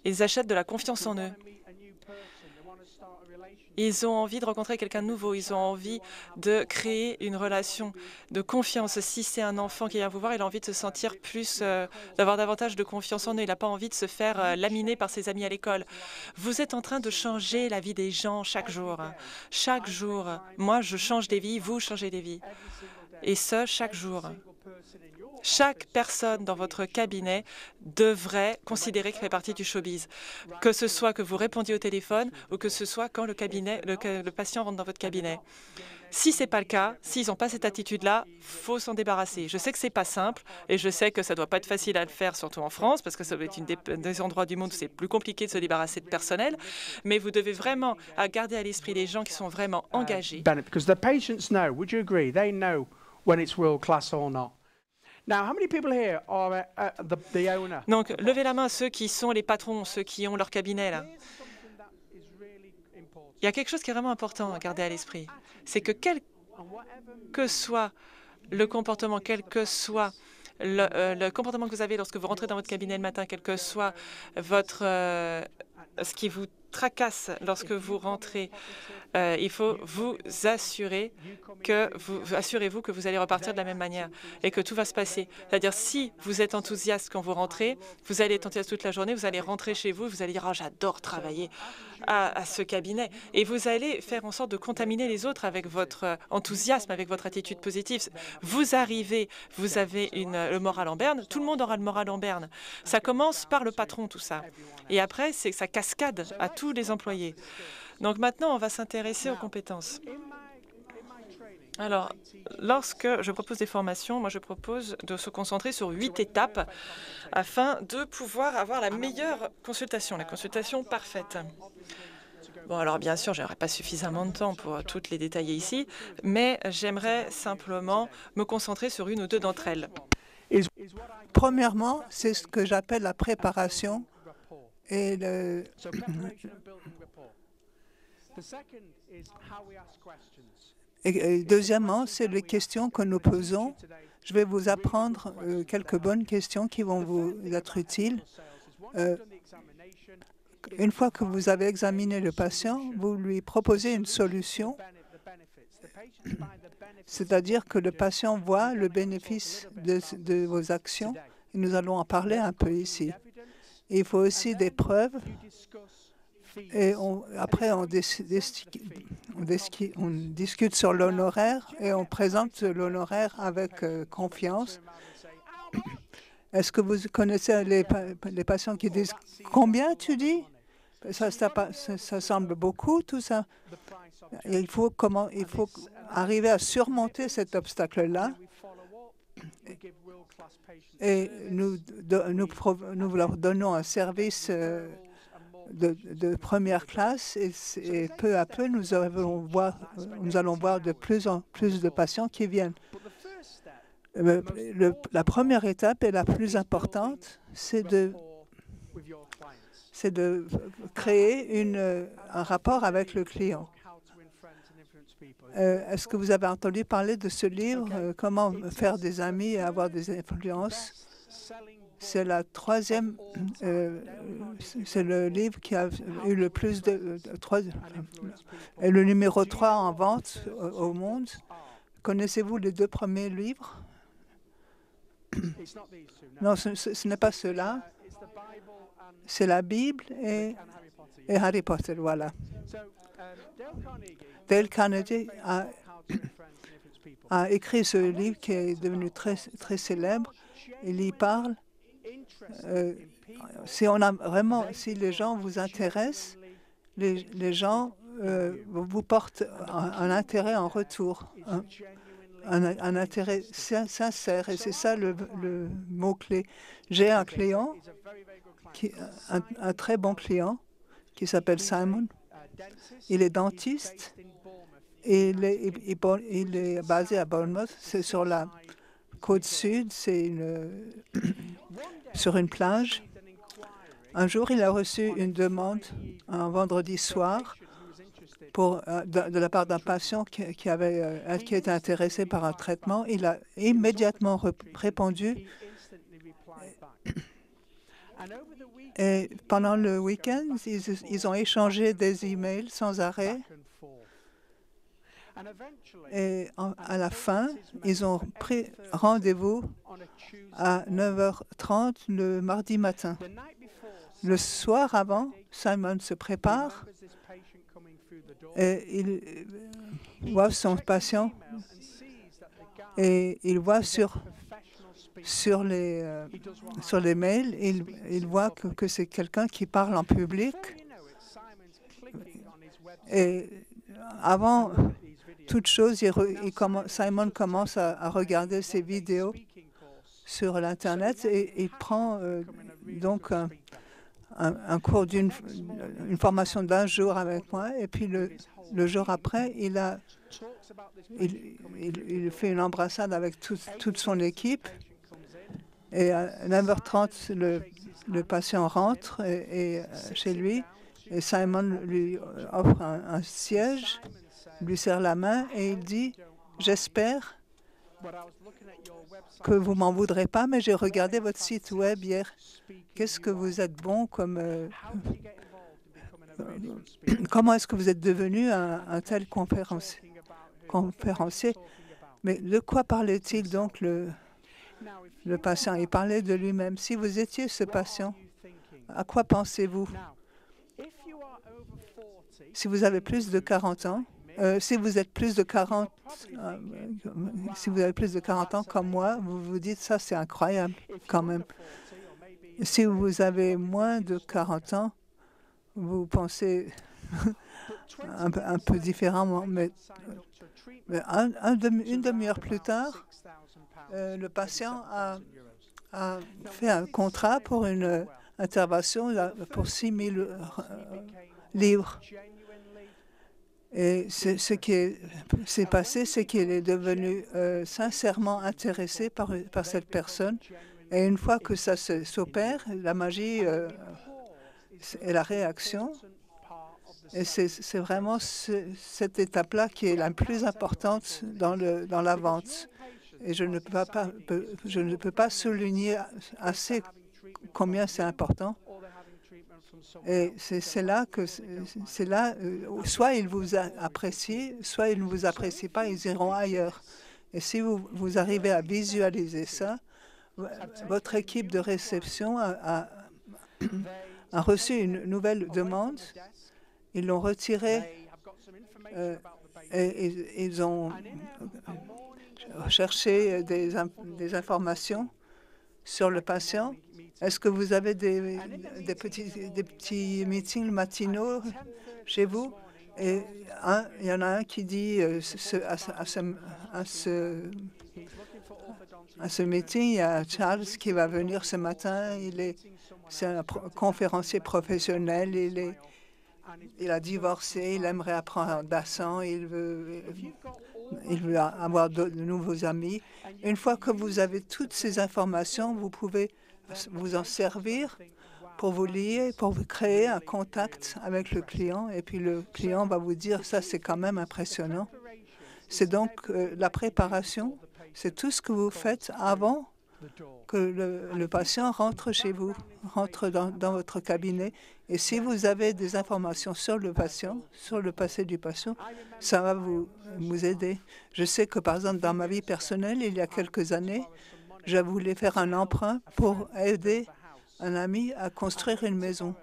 Ils achètent de la confiance en eux. Ils ont envie de rencontrer quelqu'un de nouveau. Ils ont envie de créer une relation de confiance. Si c'est un enfant qui vient vous voir, il a envie de se sentir d'avoir davantage de confiance en eux. Il n'a pas envie de se faire laminer par ses amis à l'école. Vous êtes en train de changer la vie des gens chaque jour. Chaque jour. Moi, je change des vies, vous changez des vies. Et ce, chaque jour. Chaque personne dans votre cabinet devrait considérer qu'elle fait partie du showbiz, que ce soit que vous répondiez au téléphone ou que ce soit quand le patient rentre dans votre cabinet. Si ce n'est pas le cas, s'ils n'ont pas cette attitude-là, il faut s'en débarrasser. Je sais que ce n'est pas simple et je sais que ça ne doit pas être facile à le faire, surtout en France, parce que ça doit être des endroits du monde où c'est plus compliqué de se débarrasser de personnel, mais vous devez vraiment garder à l'esprit les gens qui sont vraiment engagés. Bennett, because the patients know, would you agree, they know when it's world class or not. Now, how many people here are the owner? Donc, levez la main ceux qui sont les patrons, ceux qui ont leur cabinet là. Il y a quelque chose qui est vraiment important à garder à l'esprit. C'est que quel que soit le comportement, quel que soit le comportement que vous avez lorsque vous rentrez dans votre cabinet le matin, quel que soit ce qui vous tracasse lorsque vous rentrez, il faut vous assurer assurez-vous que vous allez repartir de la même manière et que tout va se passer. C'est-à-dire, si vous êtes enthousiaste quand vous rentrez, vous allez être enthousiaste toute la journée, vous allez rentrer chez vous, vous allez dire « Oh, j'adore travailler à ce cabinet ». Et vous allez faire en sorte de contaminer les autres avec votre enthousiasme, avec votre attitude positive. Vous arrivez, vous avez le moral en berne, tout le monde aura le moral en berne. Ça commence par le patron, tout ça. Et après, ça cascade à tous les employés. Donc maintenant, on va s'intéresser aux compétences. Alors, lorsque je propose des formations, moi je propose de se concentrer sur 8 étapes afin de pouvoir avoir la meilleure consultation, la consultation parfaite. Bon, alors bien sûr, je n'aurai pas suffisamment de temps pour toutes les détailler ici, mais j'aimerais simplement me concentrer sur une ou deux d'entre elles. Premièrement, c'est ce que j'appelle la préparation et le... Et deuxièmement, c'est les questions que nous posons. Je vais vous apprendre quelques bonnes questions qui vont vous être utiles. Une fois que vous avez examiné le patient, vous lui proposez une solution, c'est-à-dire que le patient voit le bénéfice de vos actions. Et nous allons en parler un peu ici. Il faut aussi des preuves. Et après, on discute sur l'honoraire et on présente l'honoraire avec confiance. Est-ce que vous connaissez les patients qui disent « Combien tu dis ?» Ça semble beaucoup, tout ça. Et il faut arriver à surmonter cet obstacle-là. Et nous leur donnons un service de première classe et peu à peu, nous allons voir de plus en plus de patients qui viennent. La première étape et la plus importante, c'est de créer un rapport avec le client. Est-ce que vous avez entendu parler de ce livre, Comment faire des amis et avoir des influences? C'est la troisième, c'est le livre qui a eu le plus et le numéro 3 en vente au monde. Connaissez-vous les deux premiers livres? Non, ce n'est pas cela. C'est la Bible et Harry Potter, voilà. Dale Carnegie a écrit ce livre qui est devenu très, très célèbre. Il y parle. Si les gens vous intéressent, les gens vous portent un intérêt en retour, un intérêt sincère, et c'est ça le mot-clé. J'ai un client, un très bon client, qui s'appelle Simon. Il est dentiste et il est basé à Bournemouth. C'est sur la côte sud, c'est sur une plage. Un jour, il a reçu une demande un vendredi soir de la part d'un patient qui était intéressé par un traitement. Il a immédiatement répondu. Et pendant le week-end, ils ont échangé des emails sans arrêt. Et à la fin, ils ont pris rendez-vous à 9h30 le mardi matin. Le soir avant, Simon se prépare et il voit son patient et il voit sur les mails, il voit que c'est quelqu'un qui parle en public. Et avant toute chose, Simon commence à regarder ces vidéos sur l'Internet et il prend donc un cours une formation d'1 jour avec moi. Et puis le jour après, il fait une embrassade avec toute son équipe. Et à 9h30, le patient rentre chez lui et Simon lui offre un siège, lui serre la main et il dit « J'espère que vous m'en voudrez pas, mais j'ai regardé votre site web hier. Qu'est-ce que vous êtes bon comme... comment est-ce que vous êtes devenu un tel conférencier? Mais de quoi parlait-il donc le patient? Il parlait de lui-même. Si vous étiez ce patient, à quoi pensez-vous? Si vous avez plus de 40 ans, si vous avez plus de 40 ans comme moi, vous vous dites ça, c'est incroyable quand même. Si vous avez moins de 40 ans, vous pensez un peu différemment. Mais Mais une demi-heure plus tard, le patient a fait un contrat pour une intervention pour 6 000 livres. Et ce qui s'est passé, c'est qu'il est devenu sincèrement intéressé par cette personne. Et une fois que ça s'opère, la magie et la réaction, et c'est vraiment cette étape-là qui est la plus importante dans la vente. Et je ne peux pas souligner assez combien c'est important. Et c'est là, soit ils vous apprécient, soit ils ne vous apprécient pas, ils iront ailleurs. Et si vous arrivez à visualiser ça, votre équipe de réception a reçu une nouvelle demande. Ils l'ont retirée et ils ont cherché des informations sur le patient. Est-ce que vous avez des petits meetings matinaux chez vous? Et il y en a un qui dit à ce meeting, il y a Charles qui va venir ce matin. C'est un conférencier professionnel. Il a divorcé. Il aimerait apprendre un dassin. Il veut avoir de nouveaux amis. Une fois que vous avez toutes ces informations, vous pouvez vous en servir pour vous lier, pour vous créer un contact avec le client. Et puis le client va vous dire, ça c'est quand même impressionnant. C'est donc la préparation, c'est tout ce que vous faites avant que le patient rentre chez vous, rentre dans votre cabinet. Et si vous avez des informations sur le patient, sur le passé du patient, ça va vous aider. Je sais que, par exemple, dans ma vie personnelle, il y a quelques années, je voulais faire un emprunt pour aider un ami à construire une maison.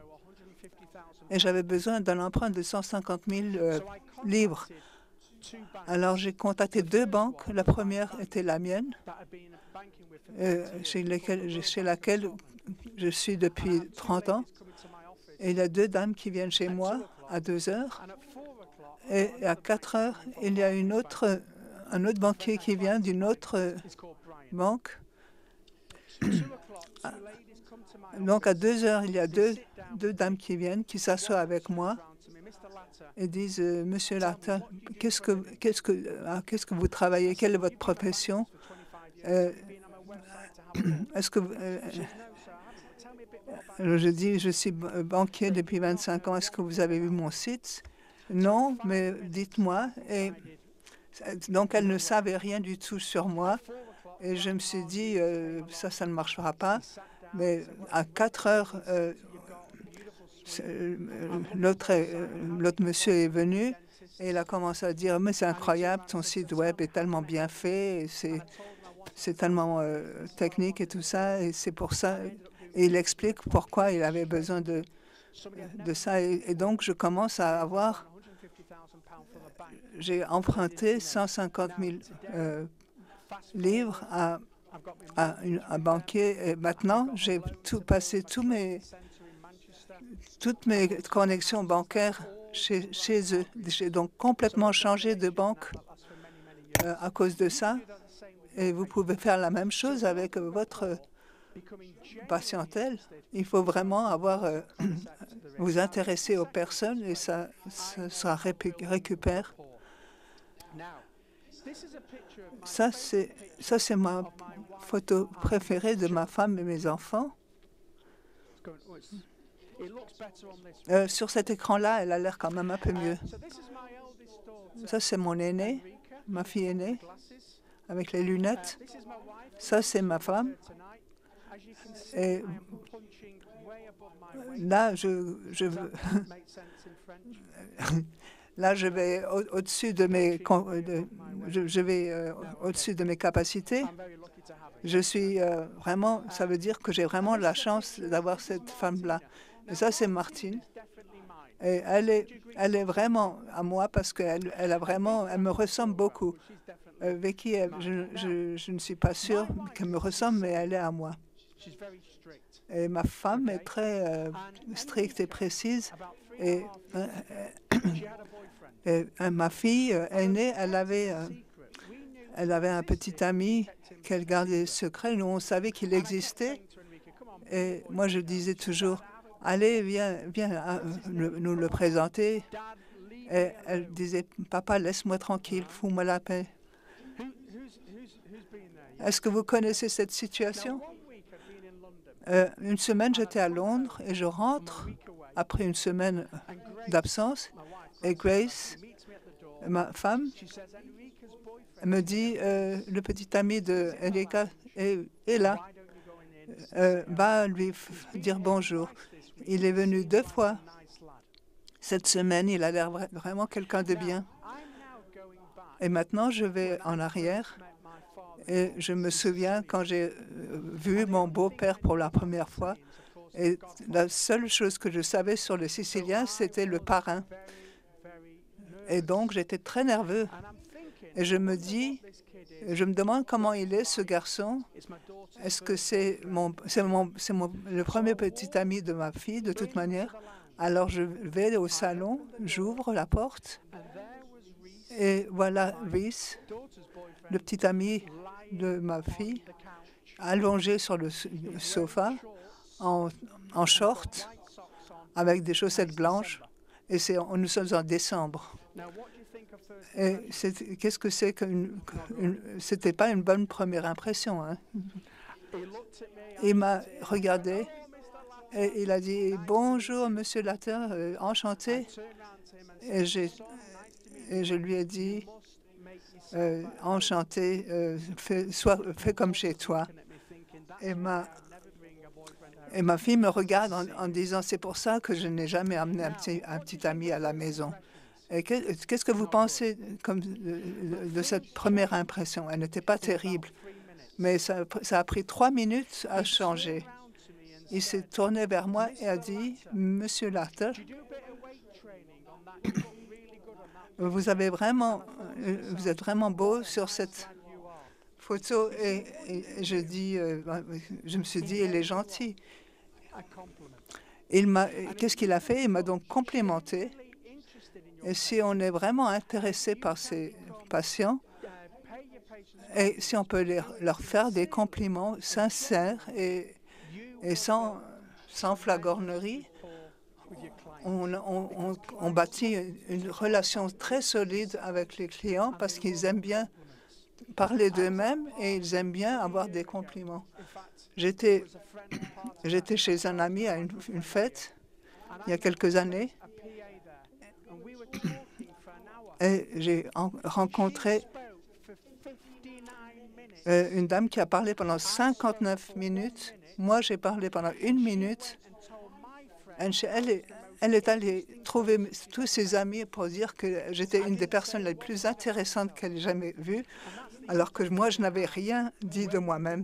Et j'avais besoin d'un emprunt de 150 000 livres. Alors, j'ai contacté 2 banques. La première était la mienne, chez laquelle je suis depuis 30 ans. Et il y a 2 dames qui viennent chez moi à 2 heures. Et à 4 heures, il y a un autre banquier qui vient d'une autre banque. Donc, à 2 heures, il y a deux dames qui s'assoient avec moi et disent, Monsieur Latta, qu'est-ce que vous travaillez? Quelle est votre profession? Est-ce que je dis, je suis banquier depuis 25 ans. Est-ce que vous avez vu mon site? Non, mais dites-moi. Et donc, elle ne savait rien du tout sur moi. Et je me suis dit, ça ne marchera pas. Mais à 4 heures, l'autre monsieur est venu et il a commencé à dire, mais c'est incroyable, ton site web est tellement bien fait, c'est tellement technique et tout ça, et c'est pour ça. Et il explique pourquoi il avait besoin de ça. Et donc, je commence à avoir, j'ai emprunté 150 000 livres à un banquier. Et maintenant, j'ai passé toutes mes connexions bancaires chez eux. J'ai donc complètement changé de banque à cause de ça. Et vous pouvez faire la même chose avec votre patientèle. Il faut vraiment vous intéresser aux personnes et ça récupère. Ça, c'est ma photo préférée de ma femme et mes enfants. Sur cet écran-là, elle a l'air quand même un peu mieux. Ça, c'est mon aîné, ma fille aînée, avec les lunettes. Ça, c'est ma femme. Et là, là, je vais au-dessus de mes capacités. Je suis vraiment, ça veut dire que j'ai vraiment la chance d'avoir cette femme-là. Et ça, c'est Martine. Et elle est vraiment à moi parce qu'elle me ressemble beaucoup. Vicky, je ne suis pas sûre qu'elle me ressemble, mais elle est à moi. Et ma femme est très stricte et précise. Et Et ma fille aînée, elle avait un petit ami qu'elle gardait secret. Nous, on savait qu'il existait. Et moi, je disais toujours, allez, viens nous le présenter. Et elle disait, papa, laisse-moi tranquille, fous-moi la paix. Est-ce que vous connaissez cette situation? Une semaine, j'étais à Londres et je rentre après une semaine d'absence. Et Grace, ma femme, me dit, le petit ami de Enrica est là. Va lui dire bonjour. Il est venu 2 fois cette semaine. Il a l'air vraiment quelqu'un de bien. Et maintenant, je vais en arrière. Et je me souviens quand j'ai vu mon beau-père pour la première fois. Et la seule chose que je savais sur le Sicilien, c'était le parrain. Et donc, j'étais très nerveux. Et je me demande comment il est, ce garçon. Est-ce que c'est le premier petit ami de ma fille, de toute manière? Alors, je vais au salon, j'ouvre la porte, et voilà Rhys, le petit ami de ma fille, allongé sur le sofa, en short, avec des chaussettes blanches. Et nous sommes en décembre. Et qu'est-ce que c'est c'était pas une bonne première impression, hein? Il m'a regardé et il a dit « Bonjour, Monsieur Latter, enchanté ». Et je lui ai dit « Enchanté, fais comme chez toi ». Et ma fille me regarde en disant « C'est pour ça que je n'ai jamais amené un petit ami à la maison ». Qu'est-ce que vous pensez de cette première impression? Elle n'était pas terrible, mais ça a pris 3 minutes à changer. Il s'est tourné vers moi et a dit, « Monsieur Latter, vous êtes vraiment beau sur cette photo. » Et je me suis dit, il est gentil. Qu'est-ce qu'il a fait? Il m'a donc complimenté. Et si on est vraiment intéressé par ces patients, et si on peut leur faire des compliments sincères et sans flagornerie, on bâtit une relation très solide avec les clients parce qu'ils aiment bien parler d'eux-mêmes et ils aiment bien avoir des compliments. J'étais chez un ami à une fête il y a quelques années. Et j'ai rencontré une dame qui a parlé pendant 59 minutes. Moi, j'ai parlé pendant 1 minute. Elle est allée trouver tous ses amis pour dire que j'étais une des personnes les plus intéressantes qu'elle ait jamais vues, alors que moi, je n'avais rien dit de moi-même.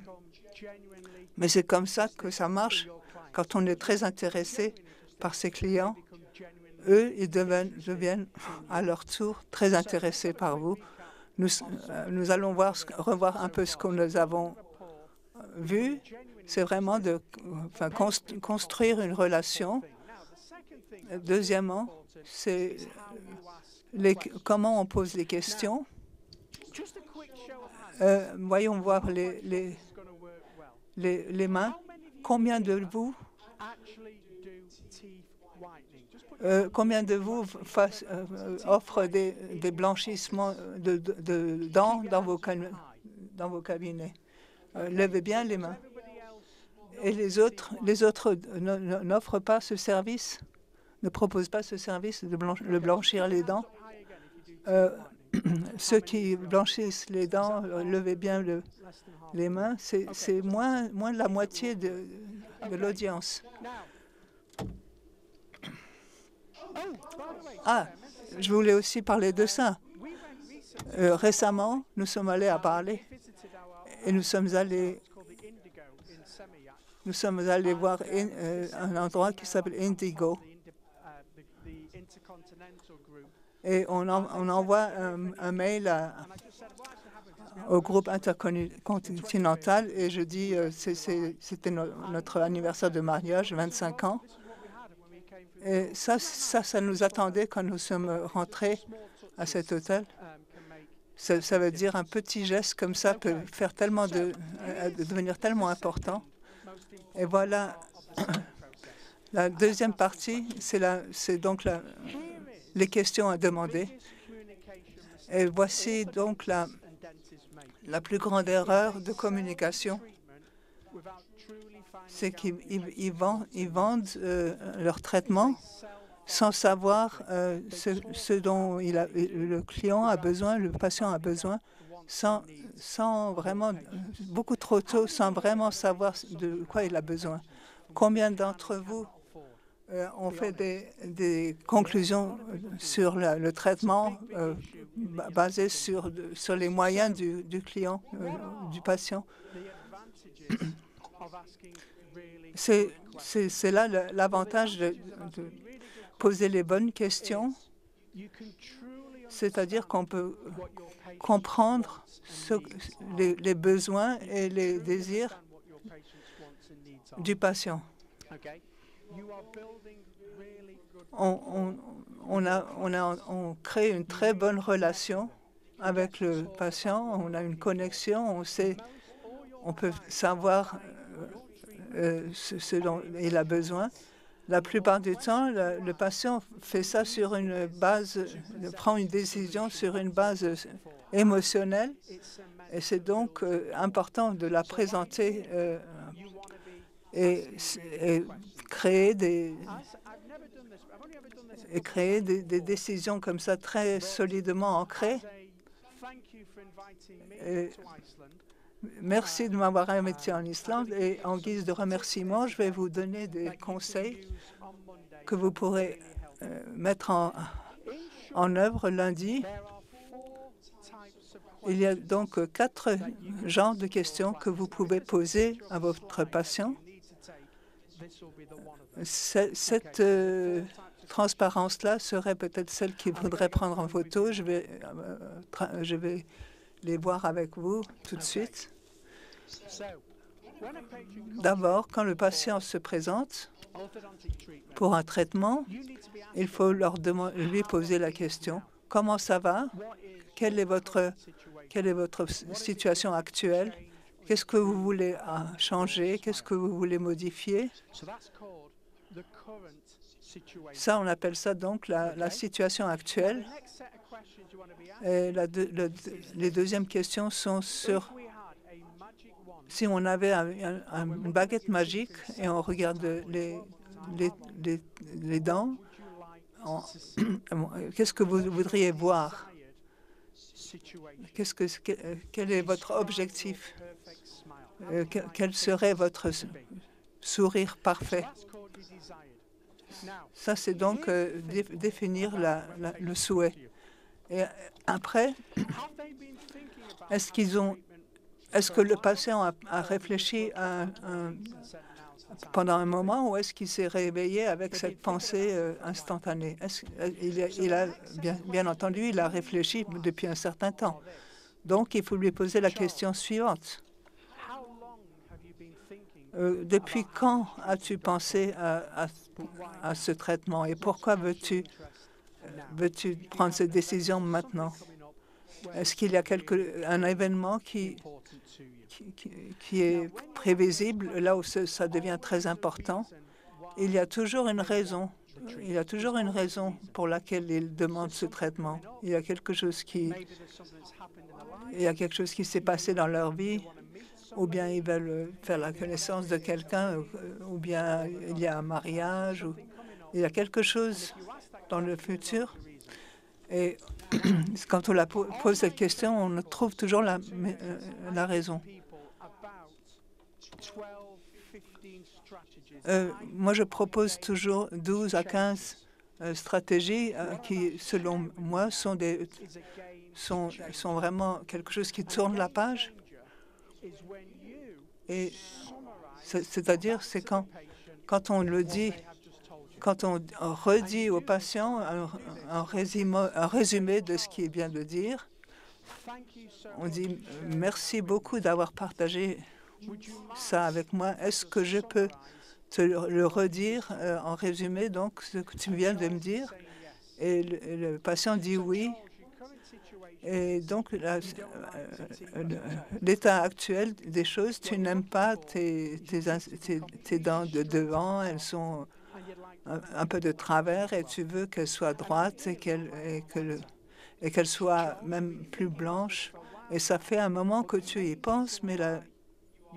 Mais c'est comme ça que ça marche quand on est très intéressé par ses clients. Eux, ils deviennent à leur tour très intéressés par vous. Nous allons revoir un peu ce que nous avons vu. C'est vraiment de construire une relation. Deuxièmement, c'est comment on pose les questions. Voyons voir les mains. Combien de vous offrent des blanchissements de dents dans vos cabinets? Levez bien les mains. Et les autres n'offrent pas ce service, ne proposent pas ce service de blanchir les dents. Ceux qui blanchissent les dents, levez bien les mains. C'est moins de la moitié de l'audience. Ah, je voulais aussi parler de ça. Récemment, nous sommes allés à Bali et nous sommes allés voir un endroit qui s'appelle Indigo. Et on envoie un mail au groupe intercontinental et je dis c'était notre anniversaire de mariage, 25 ans. Et ça nous attendait quand nous sommes rentrés à cet hôtel. Ça veut dire un petit geste comme ça peut faire tellement devenir tellement important. Et voilà, la deuxième partie, c'est donc les questions à demander. Et voici donc la plus grande erreur de communication, c'est qu'ils vendent leur traitement sans savoir ce dont le client a besoin, le patient a besoin, sans vraiment, beaucoup trop tôt, sans vraiment savoir de quoi il a besoin. Combien d'entre vous ont fait des conclusions sur le traitement basées sur les moyens du client, du patient? C'est là l'avantage de poser les bonnes questions, c'est-à-dire qu'on peut comprendre les besoins et les désirs du patient. On crée une très bonne relation avec le patient, on a une connexion, on peut savoir ce dont il a besoin. La plupart du temps, le patient fait ça sur une base, prend une décision sur une base émotionnelle, et c'est donc important de la présenter et créer des décisions comme ça très solidement ancrées. Merci de m'avoir invité en Islande et en guise de remerciement, je vais vous donner des conseils que vous pourrez mettre en œuvre lundi. Il y a donc 4 genres de questions que vous pouvez poser à votre patient. Cette transparence-là serait peut-être celle qu'il voudrait prendre en photo. Je vais les voir avec vous tout de suite. D'abord, quand le patient se présente pour un traitement, il faut lui poser la question « Comment ça va? Quelle est votre situation actuelle? Qu'est-ce que vous voulez changer? Qu'est-ce que vous voulez modifier ?» Ça, on appelle ça donc la situation actuelle. Et les deuxièmes questions sont sur si on avait une baguette magique et on regarde les dents, qu'est-ce que vous voudriez voir? Quel est votre objectif? Quel serait votre sourire parfait? Ça, c'est donc définir le souhait. Et après, est-ce que le patient a réfléchi pendant un moment ou est-ce qu'il s'est réveillé avec cette pensée instantanée? Bien entendu, il a réfléchi depuis un certain temps. Donc, il faut lui poser la question suivante. Depuis quand as-tu pensé à ce traitement et pourquoi veux-tu prendre cette décision maintenant? Est-ce qu'il y a un événement qui est prévisible, là où ça devient très important? Il y a toujours une raison. Il y a toujours une raison pour laquelle ils demandent ce traitement. Il y a quelque chose qui s'est passé dans leur vie, ou bien ils veulent faire la connaissance de quelqu'un, ou bien il y a un mariage, ou il y a quelque chose dans le futur. Et quand on pose cette question, on trouve toujours la raison. Moi, je propose toujours 12 à 15 stratégies qui, selon moi, sont vraiment quelque chose qui tourne la page. Et c'est-à-dire, c'est quand on le dit, quand on redit au patient un résumé de ce qu'il vient de dire, on dit « Merci beaucoup d'avoir partagé ça avec moi. Est-ce que je peux te le redire en résumé, donc, ce que tu viens de me dire. Et le patient dit oui. Et donc, l'état actuel des choses, tu n'aimes pas tes dents de devant, elles sont un peu de travers et tu veux qu'elles soient droites et qu'elles soient même plus blanches. Et ça fait un moment que tu y penses, mais la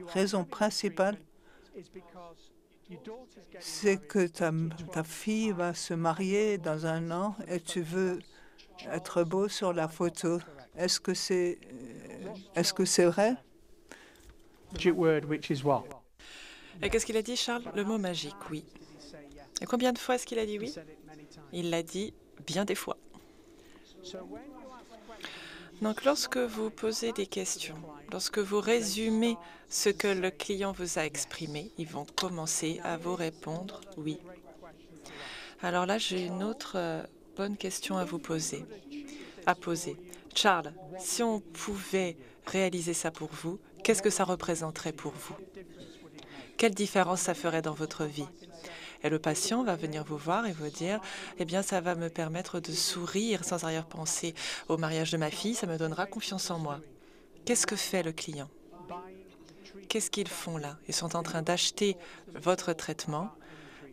raison principale, c'est que ta fille va se marier dans 1 an et tu veux être beau sur la photo. Est-ce que c'est vrai? Magic word, which is what? Et qu'est-ce qu'il a dit, Charles? Le mot magique, oui. Et combien de fois est-ce qu'il a dit oui? Il l'a dit bien des fois. Donc, lorsque vous posez des questions, lorsque vous résumez ce que le client vous a exprimé, ils vont commencer à vous répondre oui. Alors là, j'ai une autre bonne question à vous poser. Charles, si on pouvait réaliser ça pour vous, qu'est-ce que ça représenterait pour vous? Quelle différence ça ferait dans votre vie? Et le patient va venir vous voir et vous dire, eh bien, ça va me permettre de sourire sans arrière-pensée au mariage de ma fille, ça me donnera confiance en moi. Qu'est-ce que fait le client? Qu'est-ce qu'ils font là? Ils sont en train d'acheter votre traitement,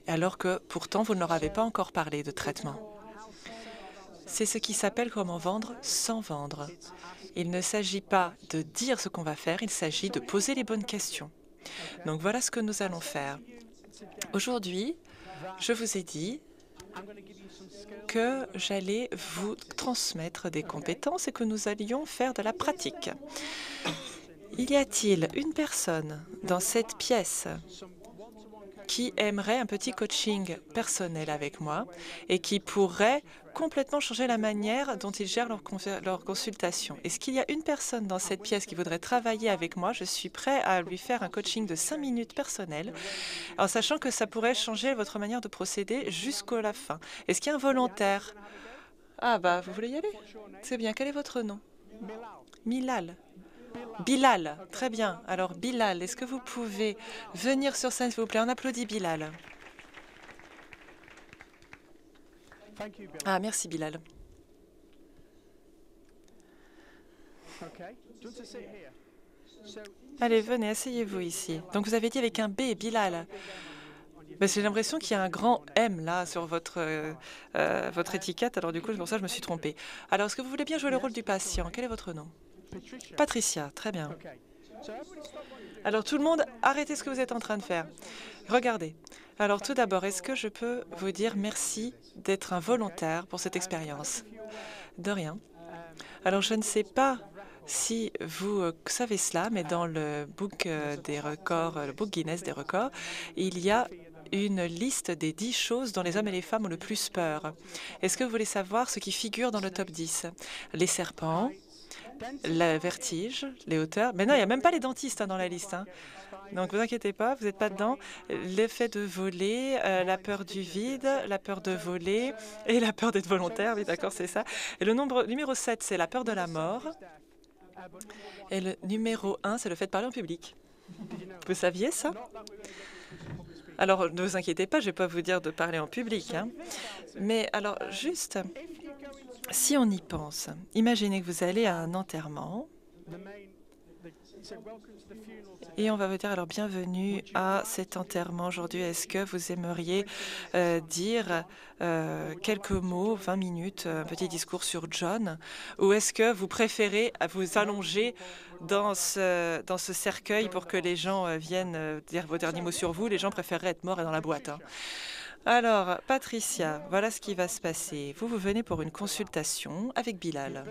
alors que pourtant, vous ne leur avez pas encore parlé de traitement. C'est ce qui s'appelle comment vendre sans vendre. Il ne s'agit pas de dire ce qu'on va faire, il s'agit de poser les bonnes questions. Donc voilà ce que nous allons faire. Aujourd'hui, je vous ai dit que j'allais vous transmettre des compétences et que nous allions faire de la pratique. Y a-t-il une personne dans cette pièce qui aimerait un petit coaching personnel avec moi et qui pourrait complètement changer la manière dont ils gèrent leur consultation? Est-ce qu'il y a une personne dans cette pièce qui voudrait travailler avec moi? Je suis prêt à lui faire un coaching de 5 minutes personnel, en sachant que ça pourrait changer votre manière de procéder jusqu'à la fin. Est-ce qu'il y a un volontaire? Ah bah, vous voulez y aller? C'est bien. Quel est votre nom? Milal. Bilal, très bien. Alors Bilal, est-ce que vous pouvez venir sur scène, s'il vous plaît? On applaudit Bilal. Ah, merci Bilal. Allez, venez, asseyez-vous ici. Donc vous avez dit avec un B, Bilal. Ben, j'ai l'impression qu'il y a un grand M là sur votre étiquette, alors du coup, c'est pour ça que je me suis trompée. Alors, est-ce que vous voulez bien jouer le rôle du patient? Quel est votre nom? Patricia, très bien. Alors tout le monde, arrêtez ce que vous êtes en train de faire. Regardez. Alors tout d'abord, est-ce que je peux vous dire merci d'être un volontaire pour cette expérience? De rien. Alors je ne sais pas si vous savez cela, mais dans le book des records, le book Guinness des records, il y a une liste des 10 choses dont les hommes et les femmes ont le plus peur. Est-ce que vous voulez savoir ce qui figure dans le top 10? Les serpents, le vertige, les hauteurs. Mais non, il n'y a même pas les dentistes dans la liste. Donc, vous inquiétez pas, vous n'êtes pas dedans. L'effet de voler, la peur du vide, la peur de voler et la peur d'être volontaire. Oui, d'accord, c'est ça. Et le numéro 7, c'est la peur de la mort. Et le numéro 1, c'est le fait de parler en public. Vous saviez ça? Alors, ne vous inquiétez pas, je ne vais pas vous dire de parler en public. Mais alors, juste, si on y pense, imaginez que vous allez à un enterrement et on va vous dire alors bienvenue à cet enterrement aujourd'hui. Est-ce que vous aimeriez dire quelques mots, 20 minutes, un petit discours sur John, ou est-ce que vous préférez vous allonger dans ce cercueil pour que les gens viennent dire vos derniers mots sur vous? Les gens préféreraient être morts et dans la boîte. Alors, Patricia, voilà ce qui va se passer. Vous venez pour une consultation avec Bilal.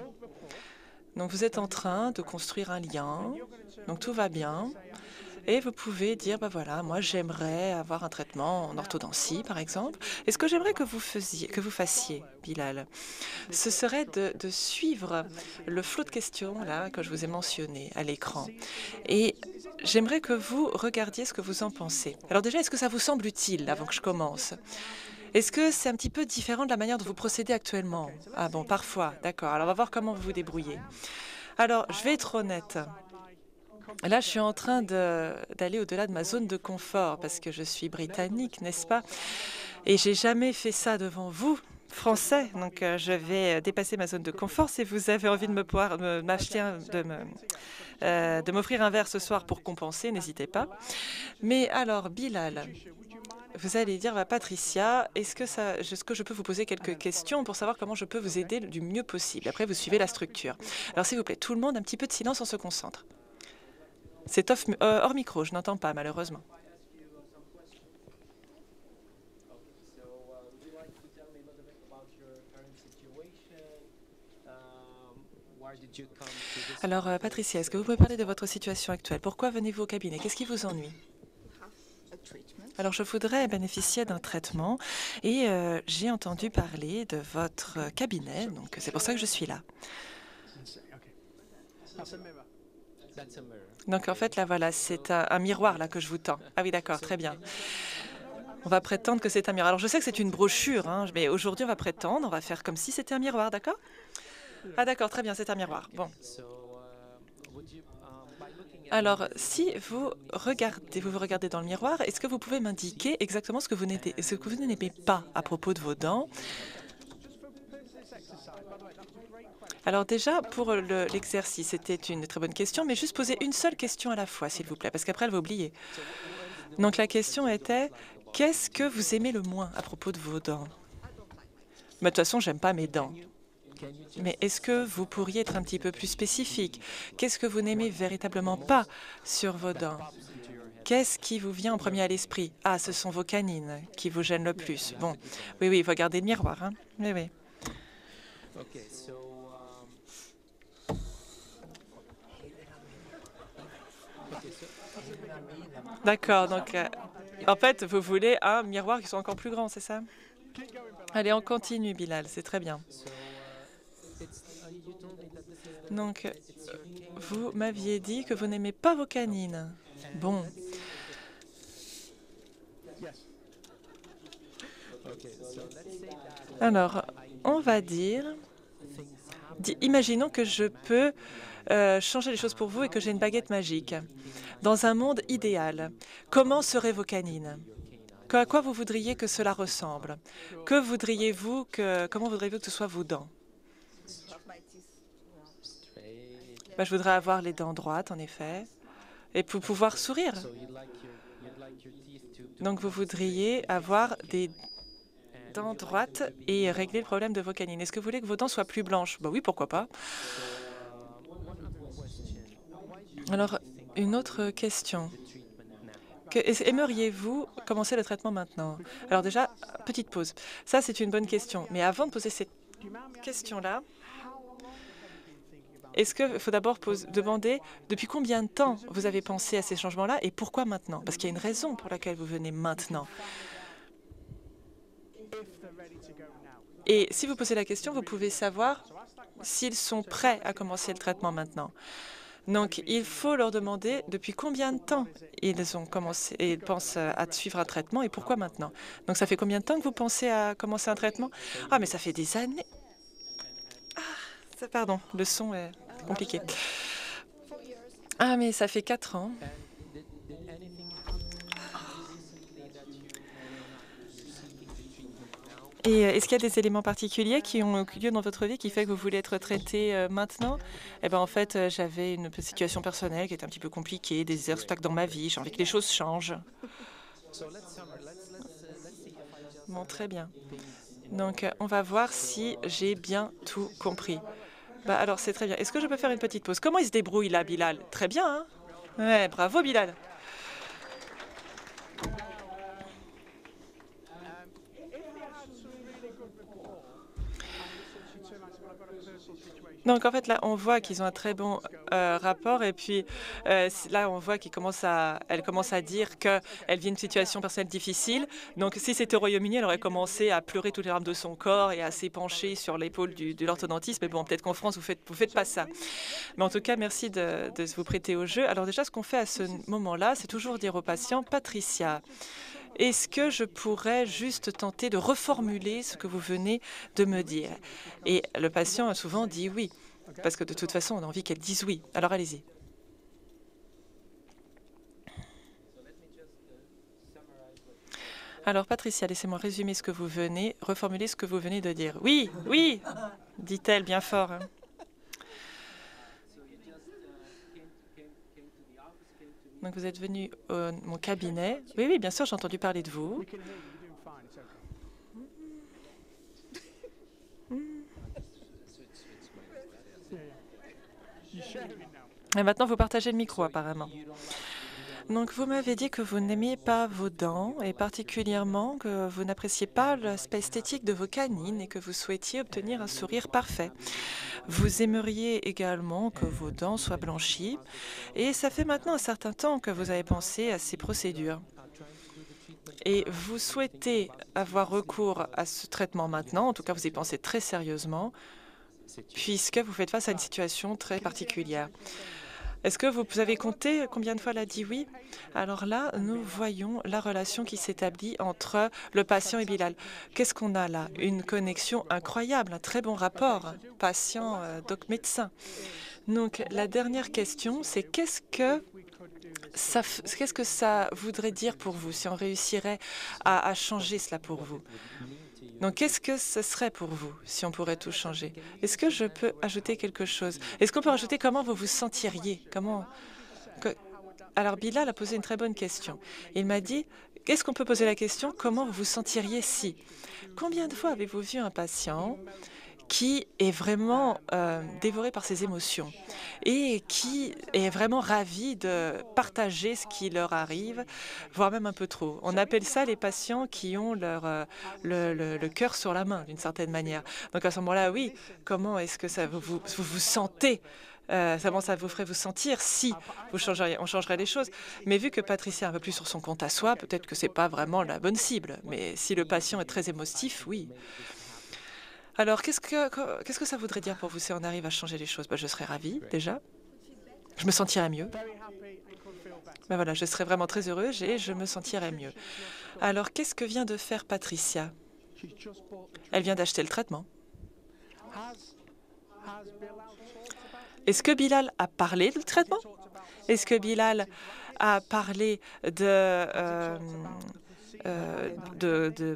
Donc, vous êtes en train de construire un lien, donc tout va bien. Et vous pouvez dire, ben voilà, moi j'aimerais avoir un traitement en orthodontie, par exemple. Et ce que j'aimerais que vous fassiez, Bilal, ce serait de suivre le flot de questions là que je vous ai mentionné à l'écran. Et j'aimerais que vous regardiez ce que vous en pensez. Alors déjà, est-ce que ça vous semble utile avant que je commence? Est-ce que c'est un petit peu différent de la manière dont vous procédez actuellement? Ah bon, parfois, d'accord. Alors on va voir comment vous vous débrouillez. Alors, je vais être honnête. Là, je suis en train d'aller au-delà de ma zone de confort parce que je suis britannique, n'est-ce pas? Et j'ai jamais fait ça devant vous, Français. Donc, je vais dépasser ma zone de confort. Si vous avez envie de de m'offrir un verre ce soir pour compenser, n'hésitez pas. Mais alors, Bilal, vous allez dire à Patricia, est-ce que je peux vous poser quelques questions pour savoir comment je peux vous aider du mieux possible? Après, vous suivez la structure. Alors, s'il vous plaît, tout le monde, un petit peu de silence, on se concentre. C'est hors micro, je n'entends pas, malheureusement. Alors, Patricia, est-ce que vous pouvez parler de votre situation actuelle? Pourquoi venez-vous au cabinet? Qu'est-ce qui vous ennuie? Alors, je voudrais bénéficier d'un traitement et j'ai entendu parler de votre cabinet, donc c'est pour ça que je suis là. Donc, en fait, là, voilà, c'est un miroir là que je vous tends. Ah oui, d'accord, très bien. On va prétendre que c'est un miroir. Alors, je sais que c'est une brochure, hein, mais aujourd'hui, on va faire comme si c'était un miroir, d'accord? Ah d'accord, très bien, c'est un miroir. Bon. Alors, si vous vous regardez dans le miroir, est-ce que vous pouvez m'indiquer exactement ce que vous n'aimez pas à propos de vos dents? Alors déjà, pour l'exercice, c'était une très bonne question, mais juste poser une seule question à la fois, s'il vous plaît, parce qu'après, elle va oublier. Donc la question était, qu'est-ce que vous aimez le moins à propos de vos dents? Mais de toute façon, j'aime pas mes dents. Mais est-ce que vous pourriez être un petit peu plus spécifique? Qu'est-ce que vous n'aimez véritablement pas sur vos dents? Qu'est-ce qui vous vient en premier à l'esprit? Ah, ce sont vos canines qui vous gênent le plus. Bon, oui, il faut garder le miroir, hein? Oui, oui. D'accord, donc en fait, vous voulez un miroir qui soit encore plus grand, c'est ça? Allez, on continue, Bilal, c'est très bien. Donc, vous m'aviez dit que vous n'aimez pas vos canines. Bon. Alors, on va dire... Imaginons que je peux changer les choses pour vous et que j'ai une baguette magique. Dans un monde idéal, comment seraient vos canines? À quoi vous voudriez que cela ressemble? Comment voudriez-vous que ce soit vos dents? Je voudrais avoir les dents droites, en effet, et pour pouvoir sourire. Donc, vous voudriez avoir des dents droites et régler le problème de vos canines. Est-ce que vous voulez que vos dents soient plus blanches? Oui, pourquoi pas. Alors, une autre question. Aimeriez-vous commencer le traitement maintenant? Alors déjà, petite pause. Ça, c'est une bonne question. Mais avant de poser cette question-là, est-ce qu'il faut d'abord demander depuis combien de temps vous avez pensé à ces changements-là et pourquoi maintenant? Parce qu'il y a une raison pour laquelle vous venez maintenant. Et si vous posez la question, vous pouvez savoir s'ils sont prêts à commencer le traitement maintenant. Donc, il faut leur demander depuis combien de temps ils pensent à suivre un traitement et pourquoi maintenant. Donc, ça fait combien de temps que vous pensez à commencer un traitement? Ah, mais ça fait des années. Pardon, le son est compliqué. Ah, mais ça fait 4 ans. Et est-ce qu'il y a des éléments particuliers qui ont eu lieu dans votre vie qui fait que vous voulez être traité maintenant? Eh bien, en fait, j'avais une situation personnelle qui était un petit peu compliquée, des obstacles dans ma vie. J'ai envie que les choses changent. Bon, très bien. Donc, on va voir si j'ai bien tout compris. Alors, c'est très bien. Est-ce que je peux faire une petite pause? Comment il se débrouille, là, Bilal? Très bien, hein? Ouais, bravo, Bilal. Donc, en fait, là, on voit qu'ils ont un très bon rapport. Et puis, là, on voit qu'elle commence à dire qu'elle vit une situation personnelle difficile. Donc, si c'était au Royaume-Uni, elle aurait commencé à pleurer toutes les larmes de son corps et à s'épancher sur l'épaule de l'orthodontiste. Mais bon, peut-être qu'en France, vous faites pas ça. Mais en tout cas, merci de vous prêter au jeu. Alors déjà, ce qu'on fait à ce moment-là, c'est toujours dire aux patients, Patricia, est-ce que je pourrais juste tenter de reformuler ce que vous venez de me dire? Et le patient a souvent dit oui, parce que de toute façon, on a envie qu'elle dise oui. Alors allez-y. Alors, Patricia, laissez-moi résumer ce que vous venez, reformuler ce que vous venez de dire. Oui, oui, dit-elle bien fort. Donc, vous êtes venu à mon cabinet. Oui, oui, bien sûr, j'ai entendu parler de vous. Et maintenant, vous partagez le micro, apparemment. Donc, vous m'avez dit que vous n'aimiez pas vos dents et particulièrement que vous n'appréciez pas l'aspect esthétique de vos canines et que vous souhaitiez obtenir un sourire parfait. Vous aimeriez également que vos dents soient blanchies et ça fait maintenant un certain temps que vous avez pensé à ces procédures. Et vous souhaitez avoir recours à ce traitement maintenant, en tout cas vous y pensez très sérieusement, puisque vous faites face à une situation très particulière. Est-ce que vous avez compté combien de fois elle a dit oui? Alors là, nous voyons la relation qui s'établit entre le patient et Bilal. Qu'est-ce qu'on a là? Une connexion incroyable, un très bon rapport patient-médecin. Donc la dernière question, c'est qu'est-ce que ça voudrait dire pour vous si on réussirait à changer cela pour vous? Donc, qu'est-ce que ce serait pour vous si on pourrait tout changer? Est-ce que je peux ajouter quelque chose? Est-ce qu'on peut ajouter comment vous vous sentiriez? Alors, Bilal a posé une très bonne question. Il m'a dit, est-ce qu'on peut poser la question, comment vous vous sentiriez si? Combien de fois avez-vous vu un patient qui est vraiment dévoré par ses émotions et qui est vraiment ravi de partager ce qui leur arrive, voire même un peu trop. On appelle ça les patients qui ont le cœur sur la main, d'une certaine manière. Donc à ce moment-là, oui, comment est-ce que ça vous sentez? Comment ça vous ferait vous sentir si on changerait les choses. Mais vu que Patricia est un peu plus sur son compte à soi, peut-être que c'est pas vraiment la bonne cible. Mais si le patient est très émotif, oui. Alors, qu'est-ce que ça voudrait dire pour vous si on arrive à changer les choses? Je serais ravie, déjà. Je me sentirais mieux. Voilà, je serais vraiment très heureuse et je me sentirais mieux. Alors, qu'est-ce que vient de faire Patricia? Elle vient d'acheter le traitement. Est-ce que Bilal a parlé du traitement? Est-ce que Bilal a parlé de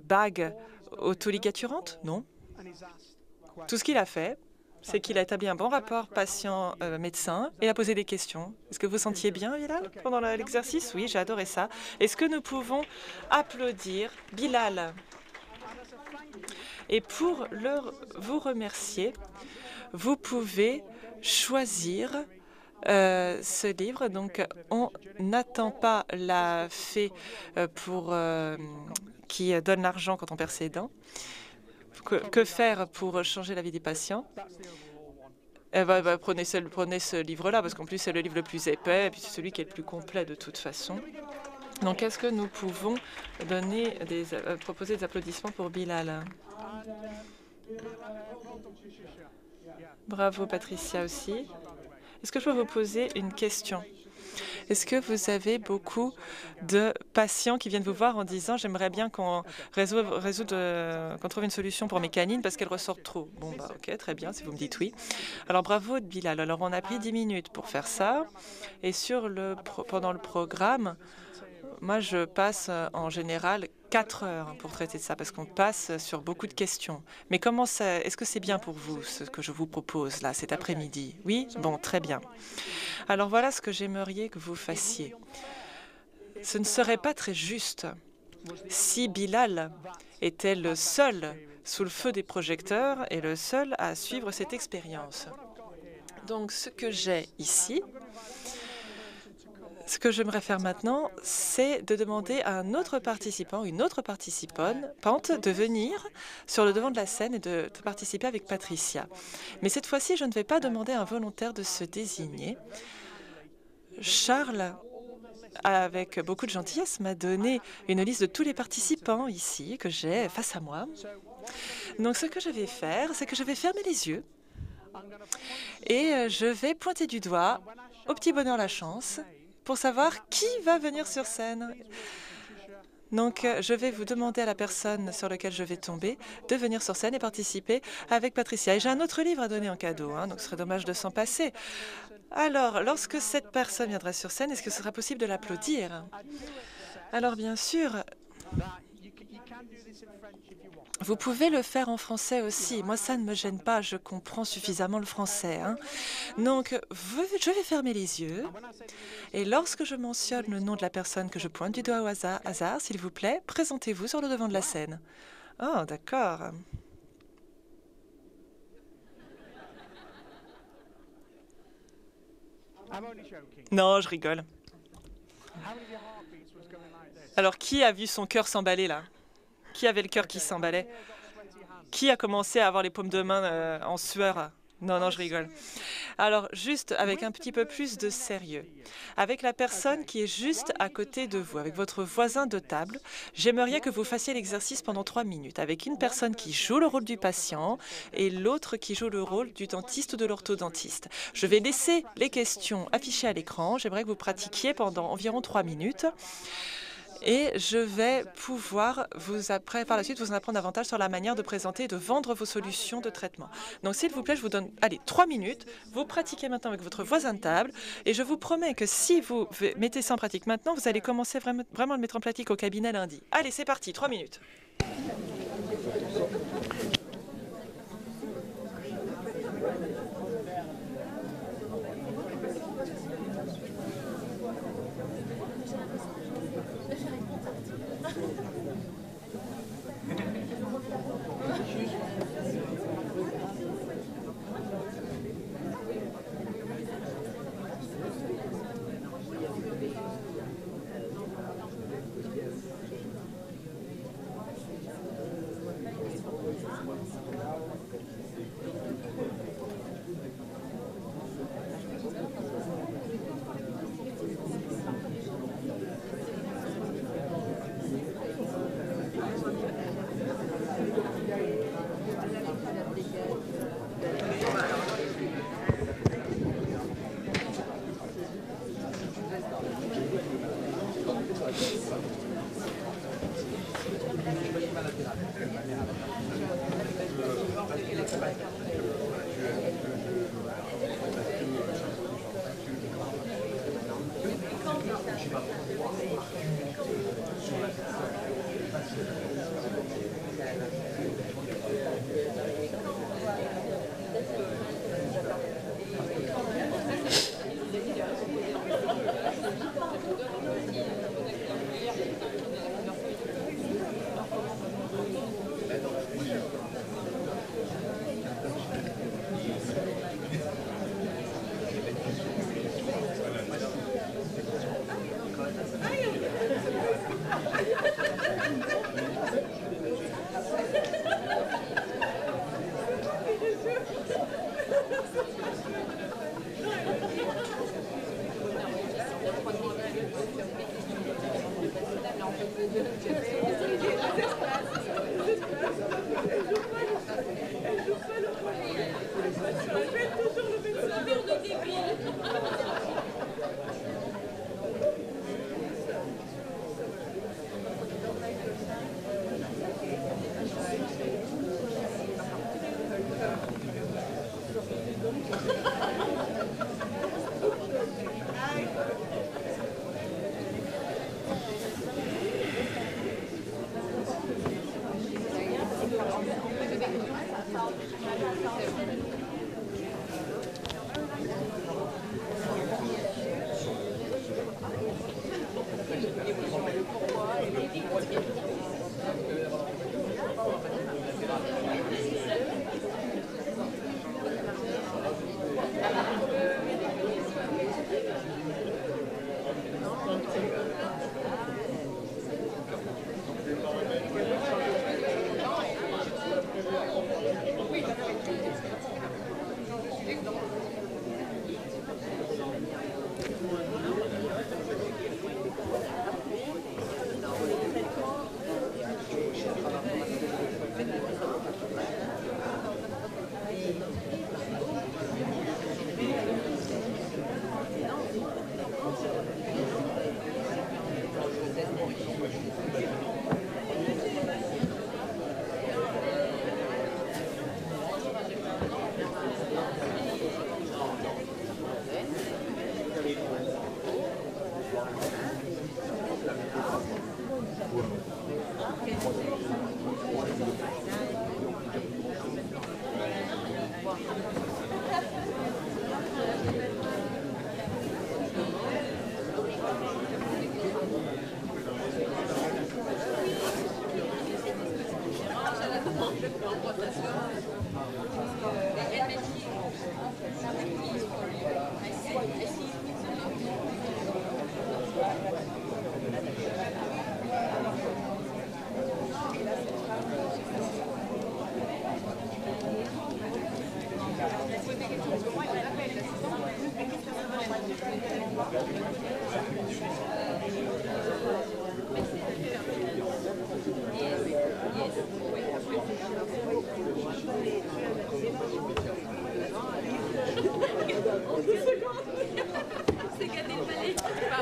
bagues autoligaturantes? Non. Tout ce qu'il a fait, c'est qu'il a établi un bon rapport patient-médecin et a posé des questions. Est-ce que vous sentiez bien, Bilal, pendant l'exercice? Oui, j'ai adoré ça. Est-ce que nous pouvons applaudir Bilal? Et pour vous remercier, vous pouvez choisir ce livre. Donc, on n'attend pas la fée qui donne l'argent quand on perd ses dents. Que faire pour changer la vie des patients? Prenez ce livre-là, parce qu'en plus, c'est le livre le plus épais, et puis c'est celui qui est le plus complet de toute façon. Donc, est-ce que nous pouvons proposer des applaudissements pour Bilal? Bravo, Patricia aussi. Est-ce que je peux vous poser une question? Est-ce que vous avez beaucoup de patients qui viennent vous voir en disant « J'aimerais bien qu'on trouve une solution pour mes canines parce qu'elles ressortent trop ». Bon, ok, très bien, si vous me dites oui. Alors, bravo, Bilal. Alors, on a pris 10 minutes pour faire ça. Et pendant le programme, moi, je passe en général 4 heures pour traiter de ça parce qu'on passe sur beaucoup de questions. Mais est-ce que c'est bien pour vous, ce que je vous propose là, cet après-midi? Oui? Bon, très bien. Alors voilà ce que j'aimerais que vous fassiez. Ce ne serait pas très juste si Bilal était le seul sous le feu des projecteurs et le seul à suivre cette expérience. Donc ce que j'ai ici, ce que j'aimerais faire maintenant, c'est de demander à un autre participant, une autre participante, de venir sur le devant de la scène et de participer avec Patricia. Mais cette fois-ci, je ne vais pas demander à un volontaire de se désigner. Charles, avec beaucoup de gentillesse, m'a donné une liste de tous les participants ici que j'ai face à moi. Donc ce que je vais faire, c'est que je vais fermer les yeux et je vais pointer du doigt au petit bonheur la chance pour savoir qui va venir sur scène. Donc, je vais vous demander à la personne sur laquelle je vais tomber de venir sur scène et participer avec Patricia. Et j'ai un autre livre à donner en cadeau, donc ce serait dommage de s'en passer. Alors, lorsque cette personne viendra sur scène, est-ce que ce sera possible de l'applaudir? Alors, bien sûr, Vous pouvez le faire en français aussi. Moi, ça ne me gêne pas. Je comprends suffisamment le français, hein. Donc, je vais fermer les yeux. Et lorsque je mentionne le nom de la personne que je pointe du doigt au hasard, s'il vous plaît, présentez-vous sur le devant de la scène. Oh, d'accord. Non, je rigole. Alors, qui a vu son cœur s'emballer là? Qui avait le cœur qui s'emballait? Qui a commencé à avoir les paumes de main en sueur? Non, non, je rigole. Alors, juste avec un petit peu plus de sérieux, avec la personne qui est juste à côté de vous, avec votre voisin de table, j'aimerais que vous fassiez l'exercice pendant 3 minutes, avec une personne qui joue le rôle du patient et l'autre qui joue le rôle du dentiste ou de l'orthodontiste. Je vais laisser les questions affichées à l'écran. J'aimerais que vous pratiquiez pendant environ 3 minutes. Et je vais pouvoir par la suite vous en apprendre davantage sur la manière de présenter et de vendre vos solutions de traitement. Donc, s'il vous plaît, je vous donne 3 minutes. Vous pratiquez maintenant avec votre voisin de table. Et je vous promets que si vous mettez ça en pratique maintenant, vous allez commencer vraiment à le mettre en pratique au cabinet lundi. Allez, c'est parti, 3 minutes.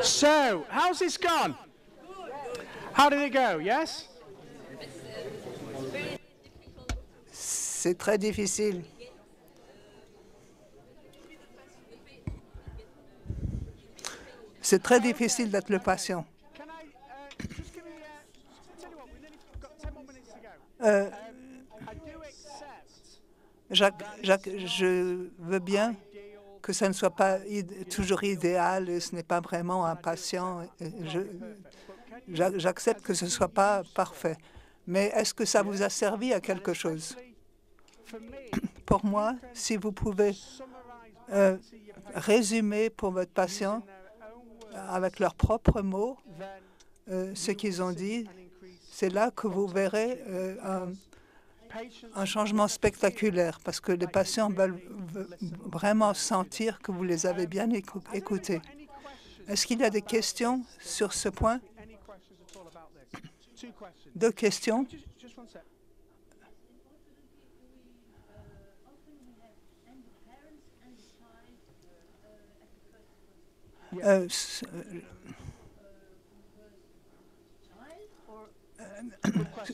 So, how's this gone? How did it go? Yes? C'est très difficile. C'est très difficile d'être le patient. Can I just give me tell you what, we've nearly got 10 more minutes to go. I do accept Je veux bien que ça ne soit pas toujours idéal, et ce n'est pas vraiment un patient. J'accepte que ce ne soit pas parfait. Mais est-ce que ça vous a servi à quelque chose? Pour moi, si vous pouvez résumer pour votre patient avec leurs propres mots ce qu'ils ont dit, c'est là que vous verrez un changement spectaculaire, parce que les patients veulent vraiment sentir que vous les avez bien écoutés. Est-ce qu'il y a des questions sur ce point? Deux questions.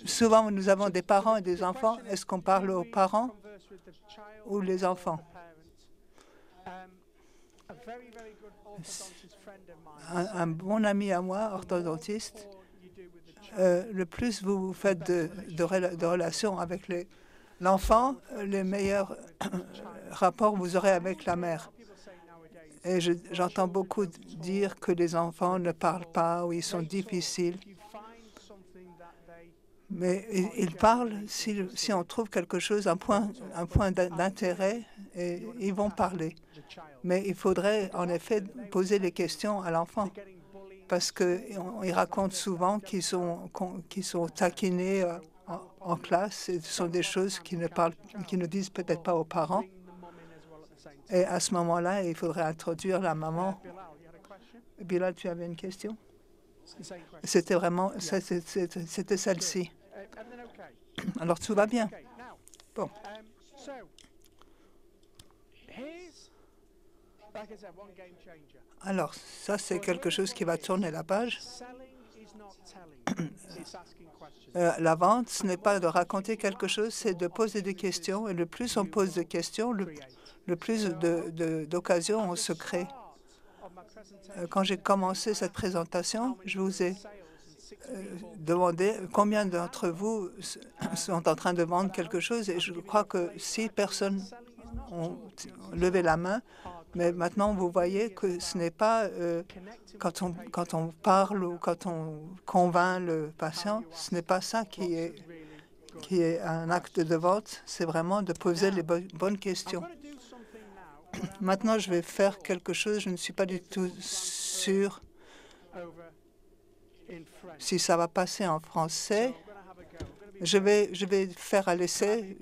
Souvent, nous avons des parents et des enfants. Est-ce qu'on parle aux parents ou les enfants? Un bon ami à moi, orthodontiste, le plus vous faites de relations avec l'enfant, les meilleurs rapports vous aurez avec la mère. Et j'entends beaucoup dire que les enfants ne parlent pas ou ils sont difficiles. Mais ils parlent si on trouve quelque chose, un point d'intérêt, et ils vont parler. Mais il faudrait en effet poser des questions à l'enfant, parce qu'ils racontent souvent qu'ils sont taquinés en classe, et ce sont des choses qu'ils ne disent peut-être pas aux parents. Et à ce moment-là, il faudrait introduire la maman. Bilal, tu avais une question? C'était vraiment, c'était celle-ci. Alors, tout va bien. Bon. Alors, ça, c'est quelque chose qui va tourner la page. La vente, ce n'est pas de raconter quelque chose, c'est de poser des questions. Et le plus on pose de questions, le plus d'occasions on se crée. Quand j'ai commencé cette présentation, je vous ai demandé combien d'entre vous sont en train de vendre quelque chose, et je crois que 6 personnes ont levé la main. Mais maintenant, vous voyez que ce n'est pas quand on parle ou quand on convainc le patient, ce n'est pas ça qui est un acte de vente, c'est vraiment de poser les bonnes questions. Maintenant, je vais faire quelque chose, je ne suis pas du tout sûr si ça va passer en français. Je vais faire à l'essai,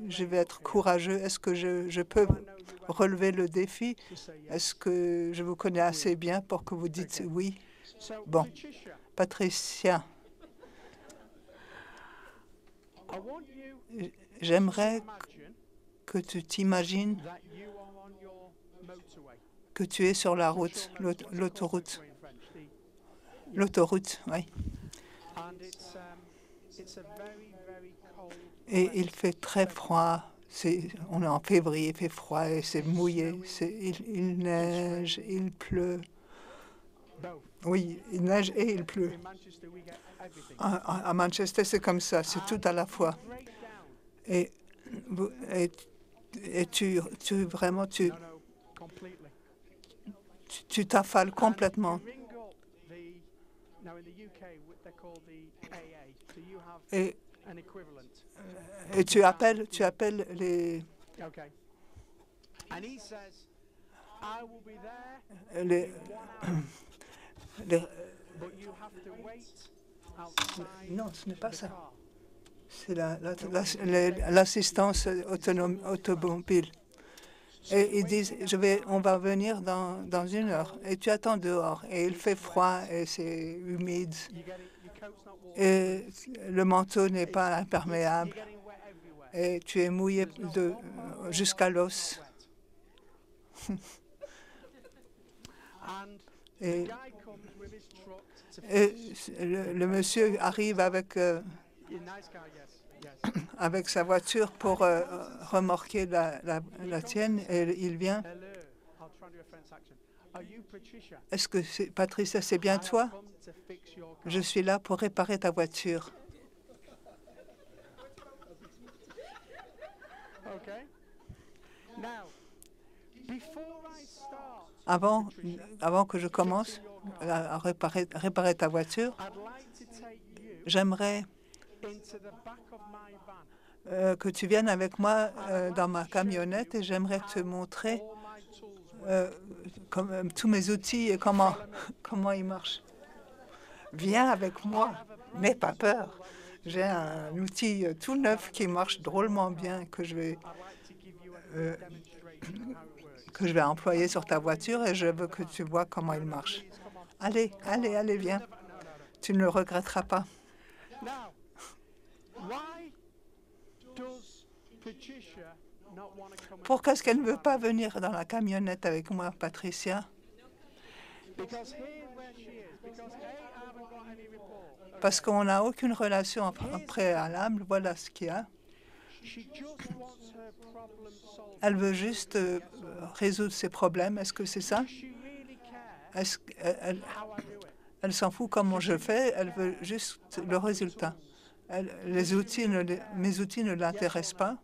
je vais être courageux. Est-ce que je peux relever le défi? Est-ce que je vous connais assez bien pour que vous dites oui? Bon, Patricia, j'aimerais que tu t'imagines que tu es sur la route, l'autoroute. L'autoroute, oui. Et il fait très froid. On est en février, il fait froid et c'est mouillé. Il neige, il pleut. Oui, il neige et il pleut. À Manchester, c'est comme ça, c'est tout à la fois. Et, vraiment, tu t'affales complètement. Et, tu appelles les non, ce n'est pas ça. C'est l'assistance automobile. Et ils disent, on va venir dans 1 heure. Et tu attends dehors. Et il fait froid et c'est humide. Et le manteau n'est pas imperméable. Et tu es mouillé jusqu'à l'os. Et le monsieur arrive avec sa voiture pour remorquer la tienne et il vient. Est-ce que Patricia, c'est bien toi? Je suis là pour réparer ta voiture. Avant que je commence à réparer ta voiture, j'aimerais que tu viennes avec moi dans ma camionnette et j'aimerais te montrer tous mes outils et comment ils marchent. Viens avec moi, n'aie pas peur. J'ai un outil tout neuf qui marche drôlement bien que je vais employer sur ta voiture et je veux que tu vois comment il marche. Allez, viens. Tu ne le regretteras pas. Pourquoi est-ce qu'elle ne veut pas venir dans la camionnette avec moi, Patricia? Parce qu'on n'a aucune relation préalable. Voilà ce qu'il y a. Elle veut juste résoudre ses problèmes. Est-ce que c'est ça? Elle s'en fout comment je fais. Elle veut juste le résultat. Mes outils ne l'intéressent pas.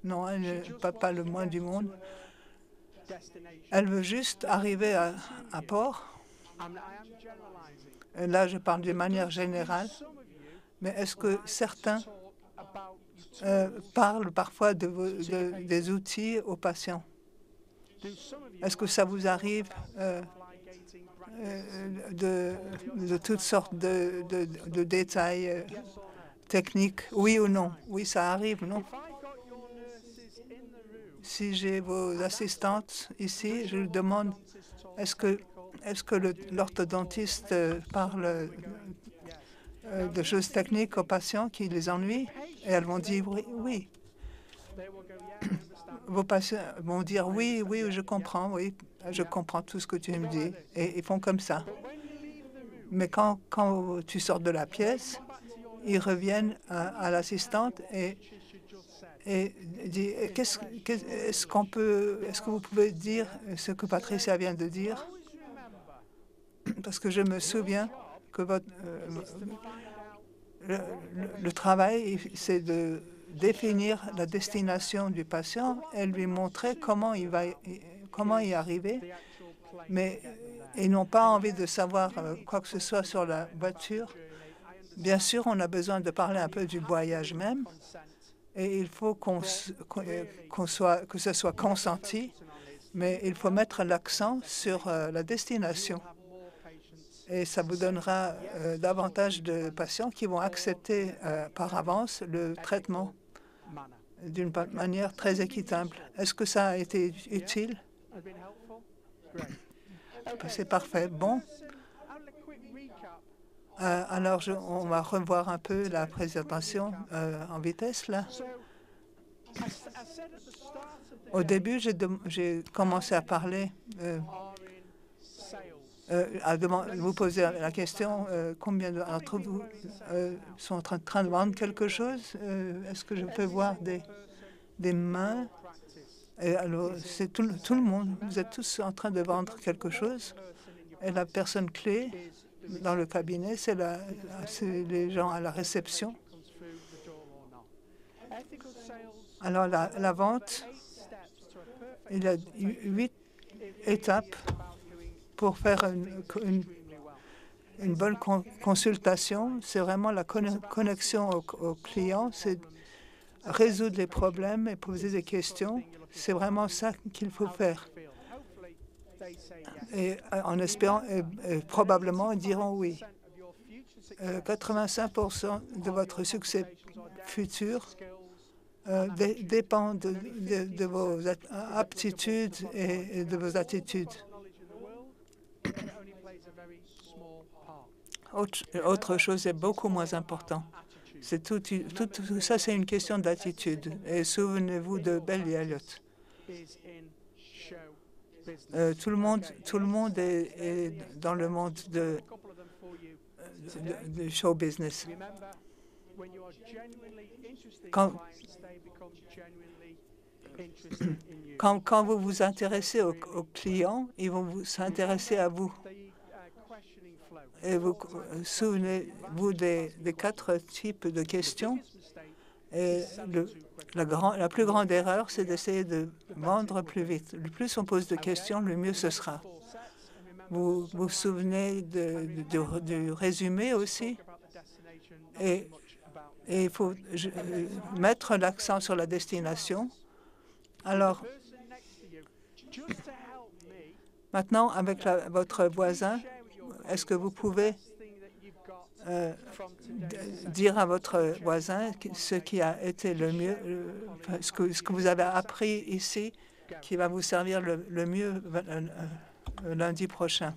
Non, elle n'est pas le moins du monde. Elle veut juste arriver à port. Et là, je parle d'une manière générale. Mais est-ce que certains parlent parfois des outils aux patients? Est-ce que ça vous arrive de toutes sortes de détails techniques? Oui ou non? Oui, ça arrive, non? Si j'ai vos assistantes ici, je leur demande, est-ce que l'orthodontiste parle de choses techniques aux patients qui les ennuient? Et elles vont dire oui. Vos patients vont dire oui, je comprends tout ce que tu me dis. Et ils font comme ça. Mais quand tu sors de la pièce, ils reviennent à l'assistante et dit, est-ce que vous pouvez dire ce que Patricia vient de dire? Parce que je me souviens que le travail, c'est de définir la destination du patient et lui montrer comment y arriver. Mais ils n'ont pas envie de savoir quoi que ce soit sur la voiture. Bien sûr, on a besoin de parler un peu du voyage même. Et il faut que ce soit consenti, mais il faut mettre l'accent sur la destination. Et ça vous donnera davantage de patients qui vont accepter par avance le traitement d'une manière très équitable. Est-ce que ça a été utile? C'est parfait. Bon. Alors, on va revoir un peu la présentation en vitesse, là. Au début, j'ai commencé à parler, à vous poser la question, combien d'entre vous sont en train de vendre quelque chose? Est-ce que je peux voir des mains? Et alors, c'est tout le monde. Vous êtes tous en train de vendre quelque chose? Et la personne clé dans le cabinet, c'est les gens à la réception. Alors, la vente, il y a 8 étapes pour faire une bonne consultation. C'est vraiment la connexion au client, c'est résoudre les problèmes et poser des questions. C'est vraiment ça qu'il faut faire. Et en espérant, probablement, ils diront oui. 85% de votre succès futur dépend de vos aptitudes et de vos attitudes. Autre chose est beaucoup moins important. Tout ça, c'est une question d'attitude. Et souvenez-vous de Bell et Elliott. Tout le monde est dans le monde de show business. Quand vous vous intéressez aux clients, ils vont s'intéresser à vous. Et vous souvenez-vous des 4 types de questions. Et la plus grande erreur, c'est d'essayer de vendre plus vite. Le plus on pose de questions, le mieux ce sera. Vous vous souvenez du résumé aussi. Et il faut mettre l'accent sur la destination. Alors, maintenant, avec votre voisin, est-ce que vous pouvez dire à votre voisin ce qui a été le mieux, ce que vous avez appris ici, qui va vous servir le mieux lundi prochain?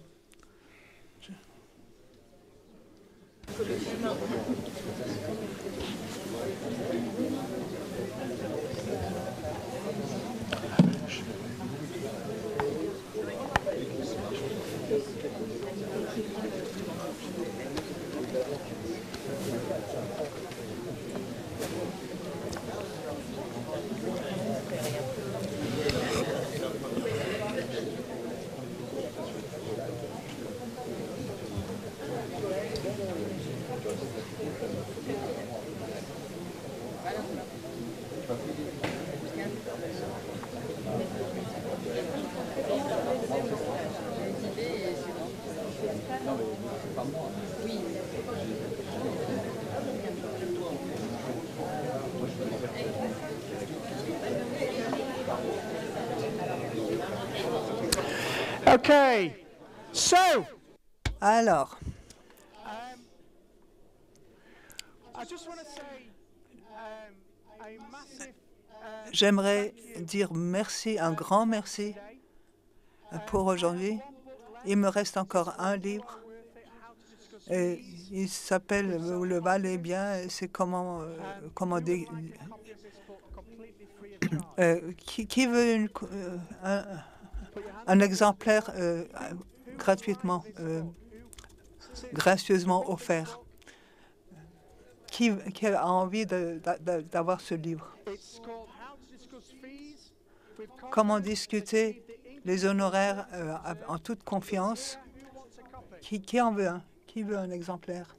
Okay, so alors, j'aimerais dire merci, un grand merci pour aujourd'hui. Il me reste encore un livre. Et il s'appelle « Le valez bien ». C'est qui veut un exemplaire gratuitement, gracieusement offert? Qui a envie d'avoir ce livre? Comment discuter les honoraires en toute confiance? Qui en veut un? Qui veut un exemplaire?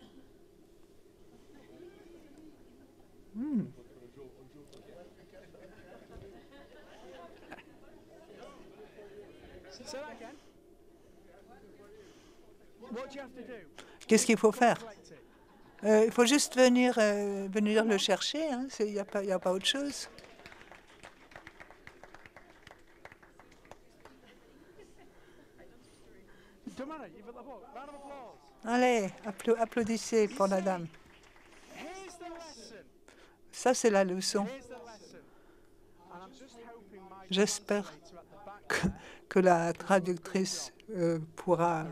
Qu'est-ce qu'il faut faire? Il faut juste venir le chercher. Il n'y a pas autre chose. Allez, applaudissez pour la dame. Ça, c'est la leçon. J'espère que la traductrice pourra...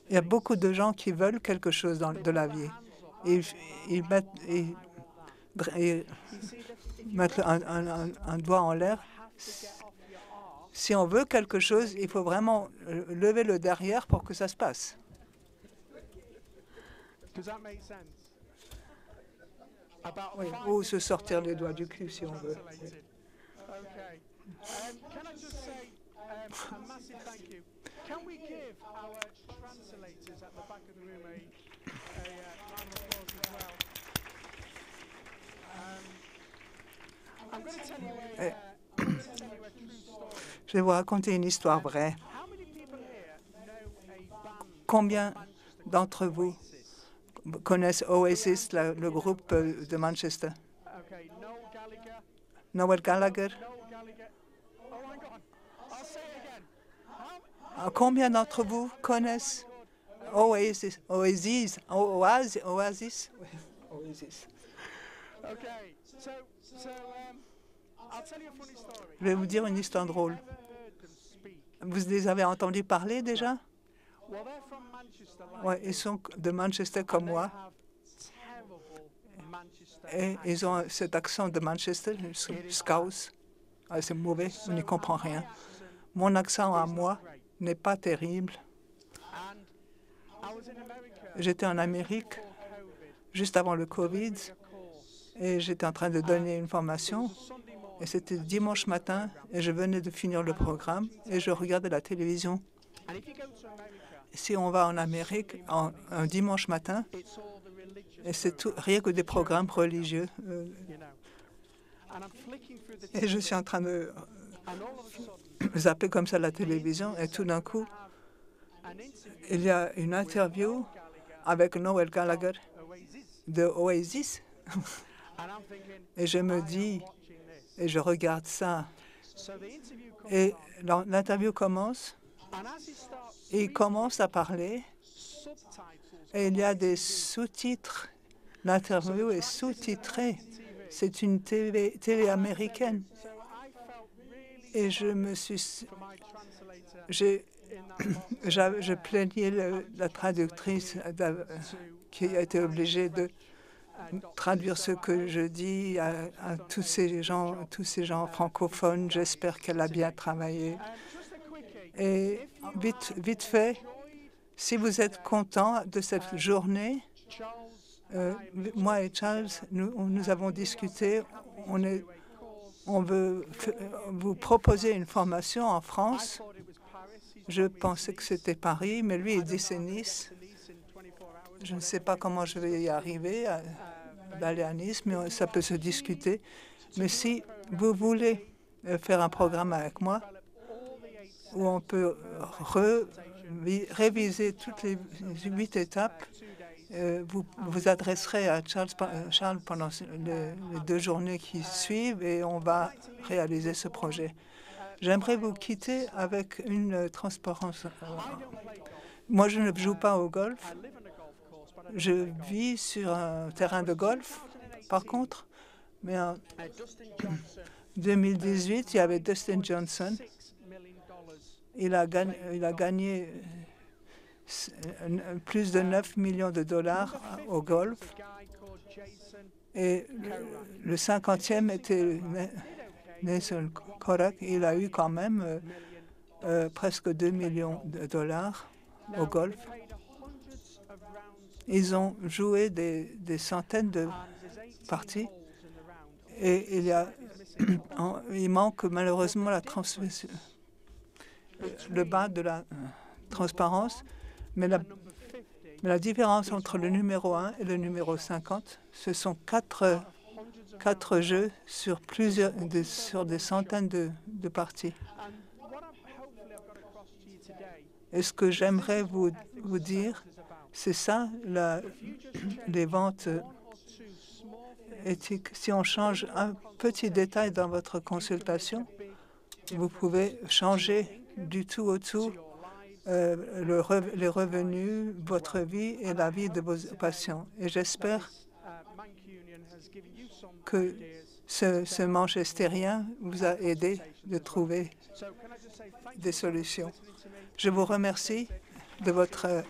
Il y a beaucoup de gens qui veulent quelque chose de la vie. Ils mettent un doigt en l'air. Si on veut quelque chose, il faut vraiment lever le derrière pour que ça se passe. Oui, ou se sortir les doigts du cul, si on veut. Je vais vous raconter une histoire vraie. Combien d'entre vous connaissent Oasis, le groupe de Manchester? Noel Gallagher. Combien d'entre vous connaissent Oasis? Je vais vous dire une histoire drôle. Vous les avez entendus parler déjà? Oui, ils sont de Manchester comme moi. Et ils ont cet accent de Manchester, Scouse. Ah, c'est mauvais, on n'y comprend rien. Mon accent à moi n'est pas terrible. J'étais en Amérique juste avant le COVID et j'étais en train de donner une formation. Et c'était dimanche matin et je venais de finir le programme et je regardais la télévision. Si on va en Amérique un dimanche matin, et c'est rien que des programmes religieux. Et je suis en train de zapper comme ça la télévision et tout d'un coup, il y a une interview avec Noel Gallagher de Oasis. Et je me dis, et je regarde ça, et l'interview commence, et il commence à parler, et il y a des sous-titres. L'interview est sous-titrée. C'est une télé américaine. Et je me suis... Je plaignais la traductrice qui a été obligée de traduire ce que je dis à tous ces gens francophones. J'espère qu'elle a bien travaillé. Et vite fait, si vous êtes content de cette journée, moi et Charles, nous avons discuté. On veut vous proposer une formation en France. Je pensais que c'était Paris, mais lui, il dit c'est Nice. Je ne sais pas comment je vais y arriver, d'aller à Nice, mais ça peut se discuter. Mais si vous voulez faire un programme avec moi, où on peut réviser toutes les 8 étapes, vous vous adresserez à Charles pendant les 2 journées qui suivent et on va réaliser ce projet. J'aimerais vous quitter avec une transparence. Moi, je ne joue pas au golf. Je vis sur un terrain de golf, par contre. Mais en 2018, il y avait Dustin Johnson. Il a gagné plus de 9 millions de dollars au golf. Et le 50e était Nelson Korak. Il a eu quand même presque 2 millions de dollars au golf. Ils ont joué des centaines de parties. Et il manque malheureusement le bas de la transparence. Mais la différence entre le numéro 1 et le numéro 50, ce sont 4 jeux sur des centaines de parties. Et ce que j'aimerais vous dire, c'est ça, les ventes éthiques. Si on change un petit détail dans votre consultation, vous pouvez changer du tout au tout les revenus, votre vie et la vie de vos patients. Et j'espère que ce manchestérien vous a aidé de trouver des solutions. Je vous remercie de votre...